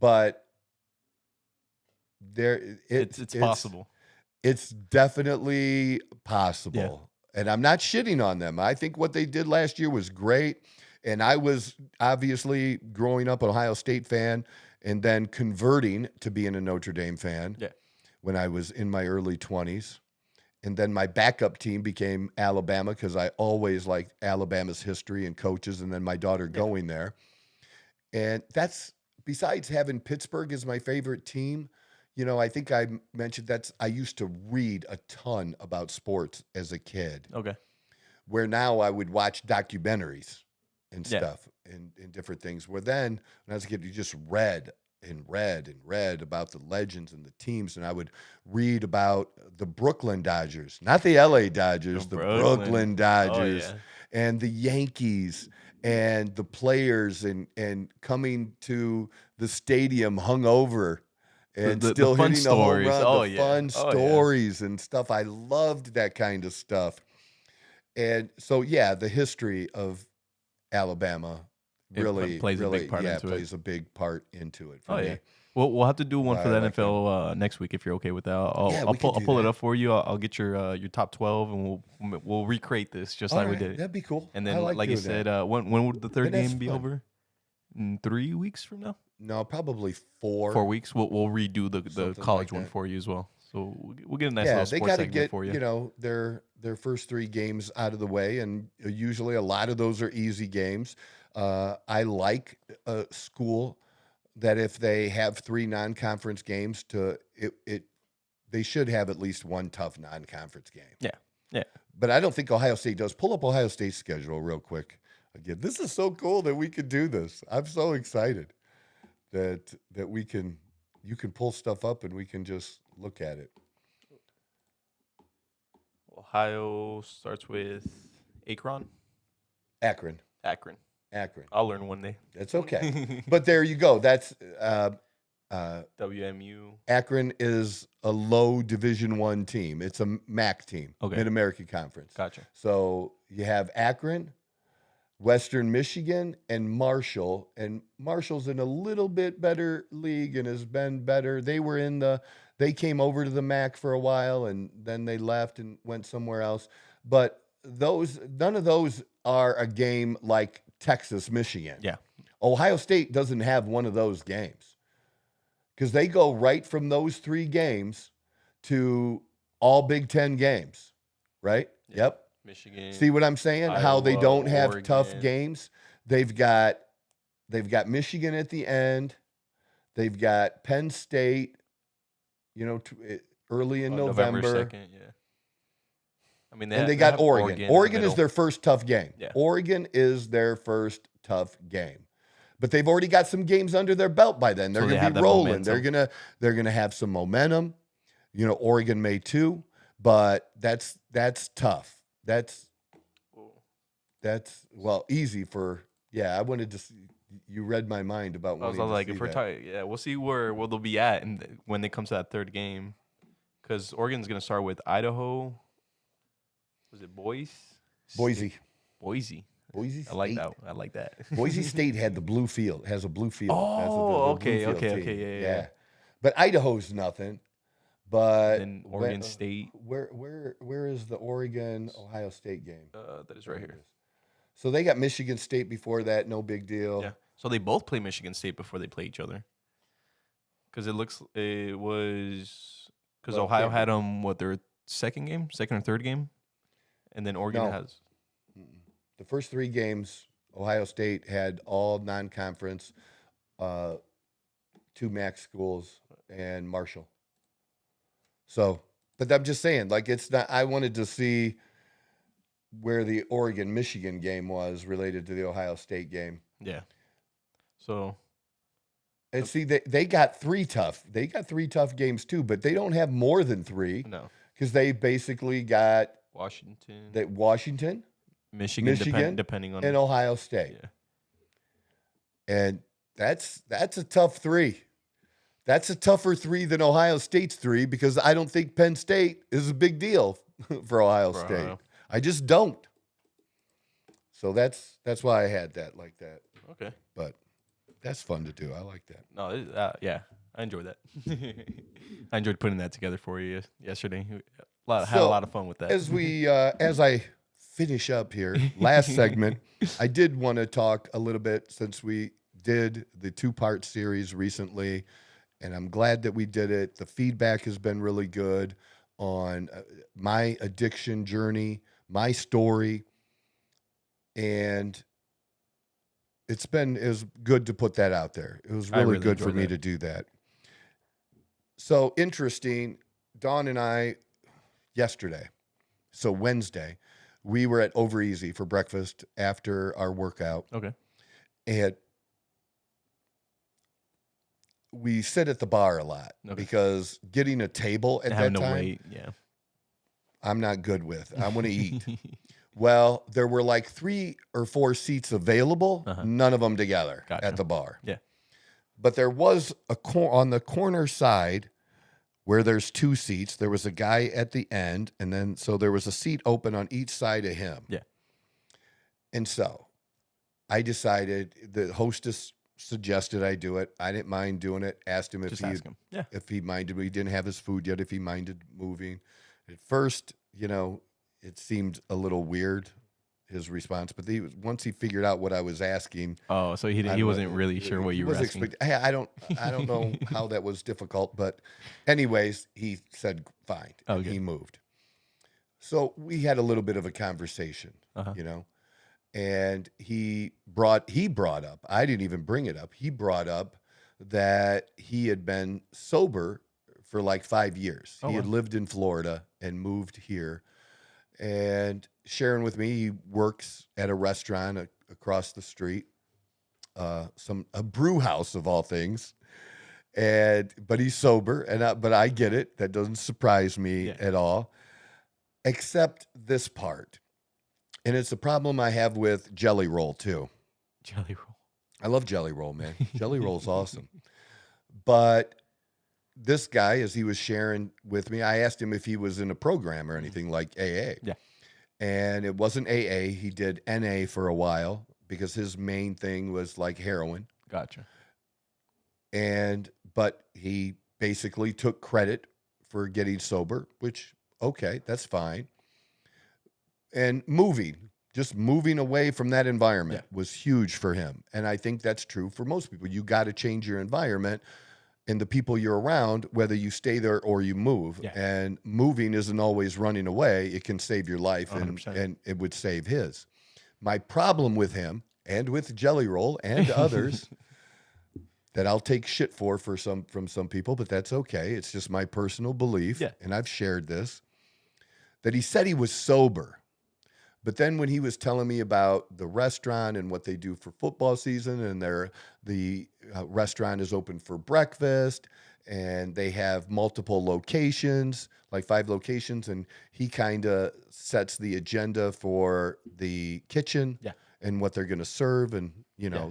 [SPEAKER 1] but
[SPEAKER 2] it's possible.
[SPEAKER 1] It's definitely possible. Yeah. And I'm not shitting on them. I think what they did last year was great. And I was obviously growing up an Ohio State fan and then converting to being a Notre Dame fan when I was in my early 20s. And then my backup team became Alabama because I always liked Alabama's history and coaches, and then my daughter going there. And that's, besides having Pittsburgh as my favorite team, I think I mentioned I used to read a ton about sports as a kid.
[SPEAKER 2] Okay.
[SPEAKER 1] Where now I would watch documentaries and stuff and different things. Where then, when I was a kid, you just read and read about the legends and the teams. And I would read about the Brooklyn Dodgers, not the LA Dodgers, the Brooklyn Dodgers and the Yankees and the players and coming to the stadium hungover and still hitting the home run, the fun stories and stuff. I loved that kind of stuff. And so, the history of Alabama really
[SPEAKER 2] plays a big part into it.
[SPEAKER 1] plays a big part into it for me.
[SPEAKER 2] Yeah. Well, we'll have to do one for the
[SPEAKER 1] I like
[SPEAKER 2] NFL next week if you're okay with that. I'll
[SPEAKER 1] we could do
[SPEAKER 2] pull it
[SPEAKER 1] that.
[SPEAKER 2] up for you. I'll get your top 12 and we'll recreate this just
[SPEAKER 1] All
[SPEAKER 2] like we
[SPEAKER 1] right,
[SPEAKER 2] did.
[SPEAKER 1] that'd be cool.
[SPEAKER 2] And
[SPEAKER 1] I
[SPEAKER 2] then,
[SPEAKER 1] like
[SPEAKER 2] like you
[SPEAKER 1] doing
[SPEAKER 2] said,
[SPEAKER 1] that.
[SPEAKER 2] when would the third
[SPEAKER 1] And that's
[SPEAKER 2] game be
[SPEAKER 1] fun.
[SPEAKER 2] over? In 3 weeks from now?
[SPEAKER 1] No, probably 4.
[SPEAKER 2] 4 weeks. We'll redo the
[SPEAKER 1] Something
[SPEAKER 2] college
[SPEAKER 1] like
[SPEAKER 2] one
[SPEAKER 1] that.
[SPEAKER 2] for you as well. So we'll get a nice
[SPEAKER 1] Yeah,
[SPEAKER 2] little
[SPEAKER 1] they
[SPEAKER 2] sports
[SPEAKER 1] got to
[SPEAKER 2] segment
[SPEAKER 1] get
[SPEAKER 2] for you.
[SPEAKER 1] their first 3 games out of the way, and usually a lot of those are easy games. I like a school that if they have 3 non-conference games, they should have at least one tough non-conference game.
[SPEAKER 2] Yeah.
[SPEAKER 1] But I don't think Ohio State does. Pull up Ohio State's schedule real quick. Again, this is so cool that we could do this. I'm so excited that you can pull stuff up and we can just look at it.
[SPEAKER 2] Ohio starts with Akron.
[SPEAKER 1] Akron.
[SPEAKER 2] I'll learn one day.
[SPEAKER 1] That's okay. But there you go. That's
[SPEAKER 2] WMU.
[SPEAKER 1] Akron is a low Division I team. It's a MAC team,
[SPEAKER 2] Okay.
[SPEAKER 1] Mid-American Conference.
[SPEAKER 2] Gotcha.
[SPEAKER 1] So you have Akron, Western Michigan, and Marshall. And Marshall's in a little bit better league and has been better. They came over to the MAC for a while and then they left and went somewhere else. But none of those are a game like Texas, Michigan.
[SPEAKER 2] Yeah.
[SPEAKER 1] Ohio State doesn't have one of those games because they go right from those 3 games to all Big Ten games, right?
[SPEAKER 2] Yeah.
[SPEAKER 1] Yep.
[SPEAKER 2] Michigan.
[SPEAKER 1] See what I'm saying? How they
[SPEAKER 2] Iowa,
[SPEAKER 1] don't have tough
[SPEAKER 2] Oregon.
[SPEAKER 1] games. They've got Michigan at the end. They've got Penn State, early in November.
[SPEAKER 2] 2nd, yeah. I mean,
[SPEAKER 1] And they got
[SPEAKER 2] have
[SPEAKER 1] Oregon.
[SPEAKER 2] in the
[SPEAKER 1] Oregon is
[SPEAKER 2] middle.
[SPEAKER 1] their first tough game.
[SPEAKER 2] Yeah.
[SPEAKER 1] Oregon is their first tough game. But they've already got some games under their belt by then. They're
[SPEAKER 2] So they
[SPEAKER 1] going to
[SPEAKER 2] have
[SPEAKER 1] be
[SPEAKER 2] that
[SPEAKER 1] rolling.
[SPEAKER 2] momentum.
[SPEAKER 1] They're gonna have some momentum. Oregon may too, but that's tough. That's easy for. Yeah, I wanted to see. You read my mind about
[SPEAKER 2] I was
[SPEAKER 1] wanting to
[SPEAKER 2] like,
[SPEAKER 1] see
[SPEAKER 2] if we're
[SPEAKER 1] that.
[SPEAKER 2] talking, yeah, we'll see where they'll be at when they come to that third game, because Oregon's gonna start with Idaho. Was it Boise?
[SPEAKER 1] Boise
[SPEAKER 2] Boise.
[SPEAKER 1] State.
[SPEAKER 2] I like that. I like that.
[SPEAKER 1] Boise State had the blue field. Has a blue field.
[SPEAKER 2] Oh,
[SPEAKER 1] Has the blue
[SPEAKER 2] okay,
[SPEAKER 1] field
[SPEAKER 2] okay,
[SPEAKER 1] team.
[SPEAKER 2] yeah.
[SPEAKER 1] But Idaho's nothing. But
[SPEAKER 2] Then Oregon State.
[SPEAKER 1] Where is the Oregon Ohio State game?
[SPEAKER 2] That is right
[SPEAKER 1] There it
[SPEAKER 2] here.
[SPEAKER 1] is. So they got Michigan State before that. No big deal.
[SPEAKER 2] Yeah. So they both play Michigan State before they play each other. Because
[SPEAKER 1] Well,
[SPEAKER 2] Ohio
[SPEAKER 1] can't
[SPEAKER 2] had them their second or third game, and then Oregon
[SPEAKER 1] No.
[SPEAKER 2] has.
[SPEAKER 1] The first 3 games, Ohio State had all non-conference, 2 MAC schools, and Marshall. So, but I'm just saying, it's not. I wanted to see where the Oregon-Michigan game was related to the Ohio State game.
[SPEAKER 2] Yeah. So.
[SPEAKER 1] And see, they got 3 tough. They got 3 tough games too, but they don't have more than 3
[SPEAKER 2] No.
[SPEAKER 1] because they basically got Washington
[SPEAKER 2] Michigan. Depending on
[SPEAKER 1] and Ohio State.
[SPEAKER 2] Yeah.
[SPEAKER 1] And that's a tough 3. That's a tougher 3 than Ohio State's 3 because I don't think Penn State is a big deal for Ohio State.
[SPEAKER 2] Ohio.
[SPEAKER 1] I just don't. So that's why I had that like that.
[SPEAKER 2] Okay.
[SPEAKER 1] But that's fun to do. I like that.
[SPEAKER 2] No, yeah, I enjoyed that. I enjoyed putting that together for you yesterday. Had a lot of fun with that.
[SPEAKER 1] As I finish up here, last segment, I did want to talk a little bit since we did the 2-part series recently, and I'm glad that we did it. The feedback has been really good on my addiction journey, my story, and it was good to put that out there. It was really good for me to do that. So interesting, Dawn and I, yesterday, so Wednesday, we were at Over Easy for breakfast after our workout.
[SPEAKER 2] Okay.
[SPEAKER 1] And we sit at the bar a lot because getting a table at that time,
[SPEAKER 2] wait, yeah,
[SPEAKER 1] I'm not good with. I want to eat. Well, there were like 3 or 4 seats available, none of them together at the bar.
[SPEAKER 2] Yeah.
[SPEAKER 1] But there was on the corner side where there's 2 seats. There was a guy at the end, and then so there was a seat open on each side of him.
[SPEAKER 2] Yeah.
[SPEAKER 1] And so I decided the hostess suggested I do it. I didn't mind doing it. Asked him
[SPEAKER 2] Just ask him. Yeah.
[SPEAKER 1] if he minded. He didn't have his food yet. If he minded moving. At first, it seemed a little weird, his response. But once he figured out what I was asking.
[SPEAKER 2] Oh, so he wasn't really sure what you were asking.
[SPEAKER 1] I don't know how that was difficult, but anyways, he said fine. And he moved. So we had a little bit of a conversation, and he brought up, I didn't even bring it up. He brought up that he had been sober for like 5 years. He had lived in Florida and moved here, and sharing with me, he works at a restaurant across the street, a brew house of all things. But he's sober, but I get it. That doesn't surprise me at all. Except this part. And it's a problem I have with Jelly Roll, too.
[SPEAKER 2] Jelly Roll.
[SPEAKER 1] I love Jelly Roll, man. Jelly Roll's awesome. But this guy, as he was sharing with me, I asked him if he was in a program or anything like AA.
[SPEAKER 2] Yeah.
[SPEAKER 1] And it wasn't AA. He did NA for a while because his main thing was like heroin.
[SPEAKER 2] Gotcha.
[SPEAKER 1] But he basically took credit for getting sober, which... okay, that's fine. And just moving away from that environment was huge for him. And I think that's true for most people. You got to change your environment and the people you're around, whether you stay there or you move. Yeah. And moving isn't always running away. It can save your life, and it would save his. My problem with him and with Jelly Roll and others that I'll take shit from some people, but that's okay. It's just my personal belief, and I've shared this. That he said he was sober. But then when he was telling me about the restaurant and what they do for football season, and the restaurant is open for breakfast, and they have multiple locations, like 5 locations, and he kind of sets the agenda for the kitchen and what they're going to serve and,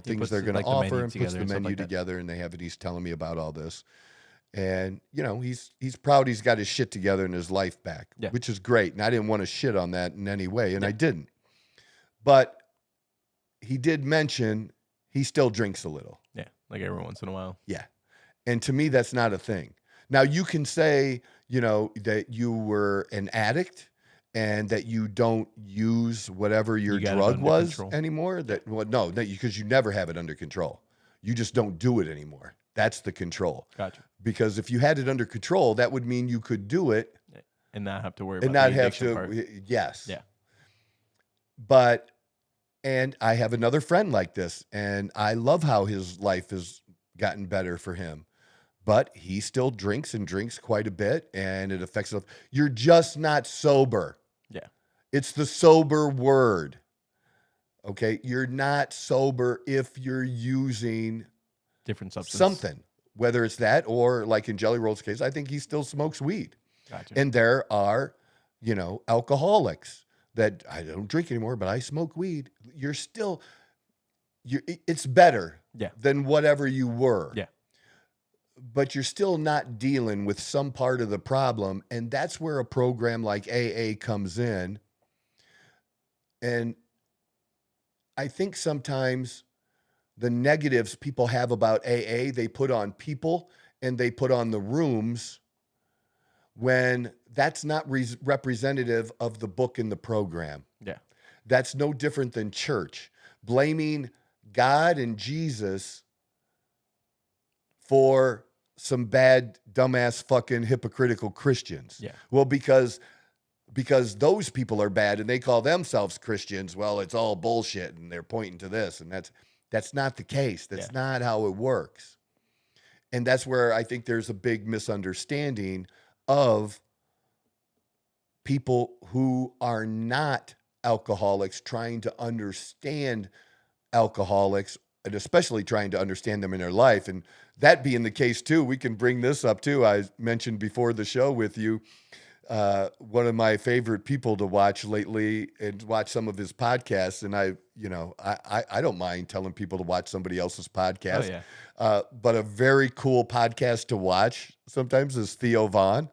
[SPEAKER 1] things they're going to offer, and puts the menu together, and he's telling me about all this. And, he's proud he's got his shit together and his life back, which is great. And I didn't want to shit on that in any way, and I didn't. But he did mention he still drinks a little.
[SPEAKER 2] Yeah, like every once in a while.
[SPEAKER 1] Yeah. And to me, that's not a thing. Now, you can say, that you were an addict and that you don't use whatever your drug was anymore. Because you never have it under control. You just don't do it anymore. That's the control.
[SPEAKER 2] Gotcha.
[SPEAKER 1] Because if you had it under control, that would mean you could do it
[SPEAKER 2] and not have to worry about the addiction part.
[SPEAKER 1] Yes.
[SPEAKER 2] Yeah.
[SPEAKER 1] And I have another friend like this, and I love how his life has gotten better for him. But he still drinks quite a bit, and it affects him. You're just not sober.
[SPEAKER 2] Yeah.
[SPEAKER 1] It's the sober word. Okay? You're not sober if you're using
[SPEAKER 2] different substance.
[SPEAKER 1] Something, whether it's that or like in Jelly Roll's case, I think he still smokes weed.
[SPEAKER 2] Gotcha.
[SPEAKER 1] And there are, alcoholics that I don't drink anymore, but I smoke weed. It's better than whatever you were.
[SPEAKER 2] Yeah.
[SPEAKER 1] But you're still not dealing with some part of the problem. And that's where a program like AA comes in. And I think sometimes the negatives people have about AA, they put on people and they put on the rooms when that's not representative of the book and the program.
[SPEAKER 2] Yeah.
[SPEAKER 1] That's no different than church. Blaming God and Jesus for some bad, dumbass, fucking hypocritical Christians.
[SPEAKER 2] Yeah.
[SPEAKER 1] Well, because those people are bad and they call themselves Christians, well, it's all bullshit and they're pointing to this, and that's not the case. That's not how it works. And that's where I think there's a big misunderstanding of people who are not alcoholics trying to understand alcoholics, and especially trying to understand them in their life. And that being the case too, we can bring this up too. I mentioned before the show with you, one of my favorite people to watch lately and watch some of his podcasts. And I don't mind telling people to watch somebody else's podcast.
[SPEAKER 2] Oh, yeah.
[SPEAKER 1] But a very cool podcast to watch sometimes is Theo Vaughn.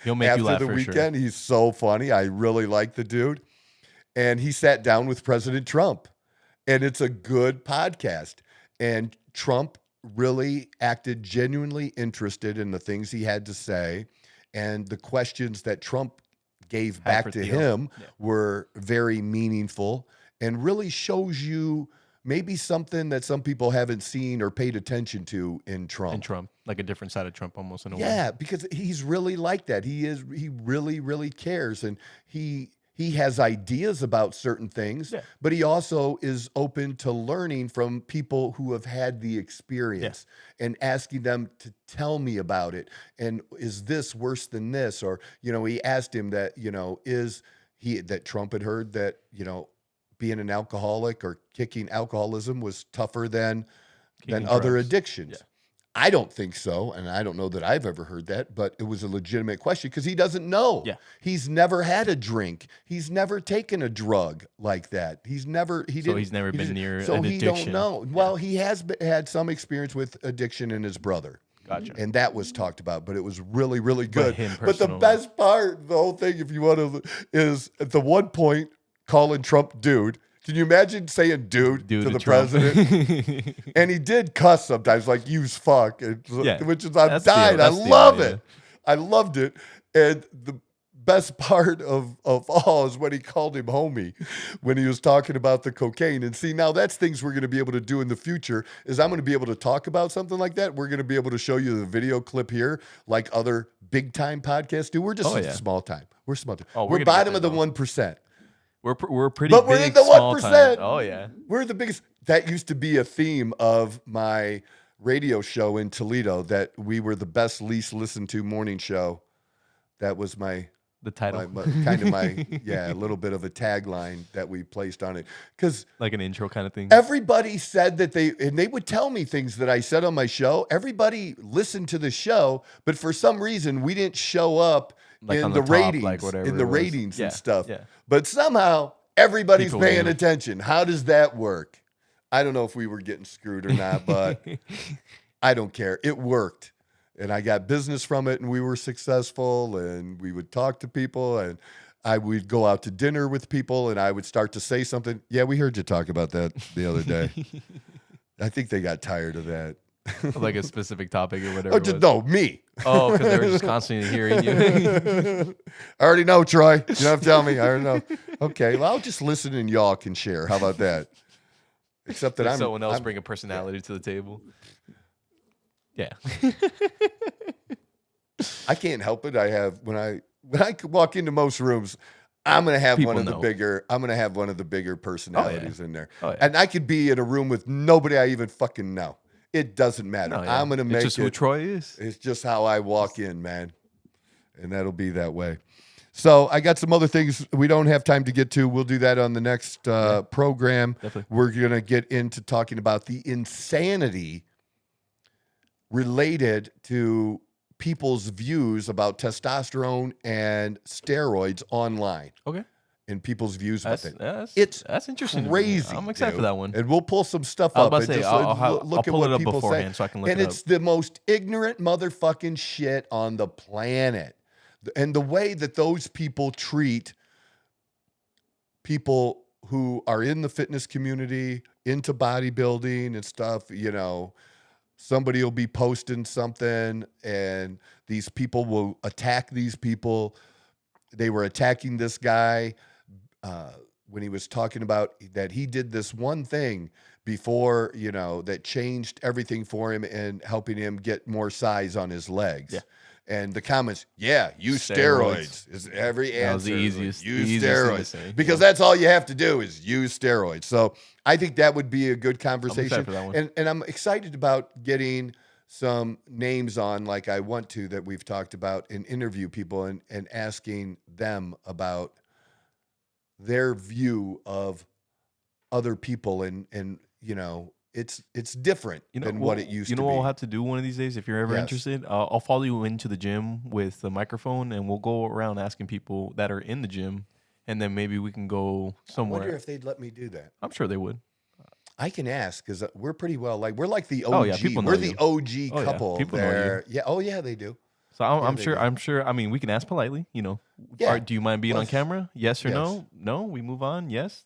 [SPEAKER 2] He'll make you laugh
[SPEAKER 1] after the weekend. Sure. He's so funny. I really like the dude. And he sat down with President Trump. and it's a good podcast. And Trump really acted genuinely interested in the things he had to say, and the questions that Trump gave back to him were very meaningful and really shows you maybe something that some people haven't seen or paid attention to in Trump.
[SPEAKER 2] Like a different side of Trump almost in a way.
[SPEAKER 1] Yeah, because he's really like that. He really, really cares, and he has ideas about certain things, but he also is open to learning from people who have had the experience and asking them to tell me about it. And is this worse than this? Or, he asked him that, that Trump had heard that, being an alcoholic or kicking alcoholism was tougher than other addictions. Yeah. I don't think so, and I don't know that I've ever heard that, but it was a legitimate question because he doesn't know. Yeah. He's never had a drink. He's never taken a drug like that. He's never been near an addiction. So he don't know. Well, he has had some experience with addiction in his brother.
[SPEAKER 2] Gotcha.
[SPEAKER 1] And that was talked about, but it was really, really good. But the best part, the whole thing, if you want to, is at the one point calling Trump dude. Can you imagine saying dude to the president? And he did cuss sometimes, like use fuck, which is I'm dying. I love it. I loved it. And the best part of all is when he called him homie, when he was talking about the cocaine. And see, now that's things we're going to be able to do in the future, is I'm going to be able to talk about something like that. We're going to be able to show you the video clip here like other big time podcasts do. We're just small time. We're small time. We're bottom of the 1%.
[SPEAKER 2] We're pretty
[SPEAKER 1] but
[SPEAKER 2] big,
[SPEAKER 1] we're in the 1%.
[SPEAKER 2] Oh, yeah.
[SPEAKER 1] We're the biggest. That used to be a theme of my radio show in Toledo, that we were the best, least listened to morning show. That was the title. A little bit of a tagline that we placed on it. Because
[SPEAKER 2] like an intro kind of thing.
[SPEAKER 1] Everybody said that they would tell me things that I said on my show. Everybody listened to the show, but for some reason we didn't show up like in the ratings, like in the ratings and stuff. Yeah. But somehow everybody's paying attention. How does that work? I don't know if we were getting screwed or not, but I don't care. It worked. And I got business from it, and we were successful, and we would talk to people, and I would go out to dinner with people, and I would start to say something. Yeah, we heard you talk about that the other day. I think they got tired of that.
[SPEAKER 2] Like a specific topic or whatever.
[SPEAKER 1] Oh, just no, me.
[SPEAKER 2] Oh, because they were just constantly hearing you.
[SPEAKER 1] I already know, Troy. You don't have to tell me. I already know. Okay, well, I'll just listen and y'all can share. How about that? Except that
[SPEAKER 2] someone else bring a personality to the table. Yeah.
[SPEAKER 1] I can't help it. I have when I walk into most rooms, I'm gonna have one of the bigger personalities in there. Oh, yeah. And I could be in a room with nobody I even fucking know. It doesn't matter. Oh, yeah. I'm going to make it.
[SPEAKER 2] It's just who Troy is.
[SPEAKER 1] It's just how I walk in, man. And that'll be that way. So I got some other things we don't have time to get to. We'll do that on the next program. Definitely. We're going to get into talking about the insanity related to people's views about testosterone and steroids online. Okay. And people's views about it. That's
[SPEAKER 2] interesting.
[SPEAKER 1] Crazy.
[SPEAKER 2] I'm excited for that one.
[SPEAKER 1] And we'll pull some stuff up.
[SPEAKER 2] I'll pull it up beforehand so I can look it up.
[SPEAKER 1] And it's the most ignorant motherfucking shit on the planet. And the way that those people treat people who are in the fitness community, into bodybuilding and stuff, somebody will be posting something and these people will attack these people. They were attacking this guy when he was talking about that he did this one thing before, that changed everything for him and helping him get more size on his legs. Yeah. And the comments, use steroids is every answer.
[SPEAKER 2] That was the easiest.
[SPEAKER 1] Use steroids. Because that's all you have to do is use steroids. So I think that would be a good conversation.
[SPEAKER 2] I'm excited for that one.
[SPEAKER 1] And I'm excited about getting some names on like I want to that we've talked about and interview people and asking them about their view of other people and it's different than what it used to be.
[SPEAKER 2] What we'll have to do one of these days if you're ever interested? I'll follow you into the gym with the microphone and we'll go around asking people that are in the gym and then maybe we can go somewhere.
[SPEAKER 1] I wonder if they'd let me do that.
[SPEAKER 2] I'm sure they would.
[SPEAKER 1] I can ask because we're pretty well we're like the OG. Oh, yeah, we're the OG couple. Yeah. People there. Know you. Yeah. Oh yeah, they do.
[SPEAKER 2] So I'm sure. I mean, we can ask politely. Do you mind being on camera? Yes or no? No. We move on. Yes.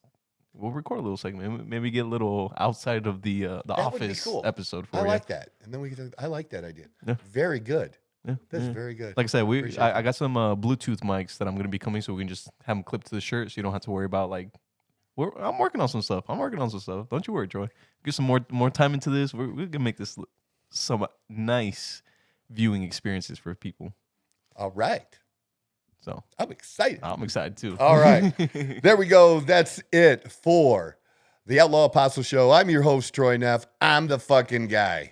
[SPEAKER 2] we'll record a little segment. Maybe get a little outside of the Office episode for you.
[SPEAKER 1] I like that. And then I like that idea.
[SPEAKER 2] Yeah.
[SPEAKER 1] Very good.
[SPEAKER 2] Yeah,
[SPEAKER 1] That's very good.
[SPEAKER 2] Like I said, I got some Bluetooth mics that I'm gonna be coming, so we can just have them clipped to the shirt, so you don't have to worry about like. I'm working on some stuff. Don't you worry, Troy. Get some more time into this. We're gonna make this some nice viewing experiences for people.
[SPEAKER 1] All right.
[SPEAKER 2] So
[SPEAKER 1] I'm excited.
[SPEAKER 2] I'm excited too.
[SPEAKER 1] All right. There we go. That's it for the Outlaw Apostle Show. I'm your host, Troy Neff. I'm the fucking guy.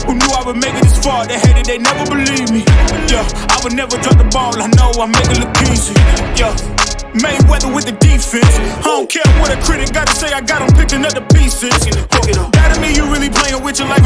[SPEAKER 3] Who knew I would make it this far? They hated, they never believe me. Yeah, I would never drop the ball. I know I make it look easy. Yeah, Mayweather with the defense. I don't care what a critic got to say. I got them picking up the pieces. That to me, you really playing with your life.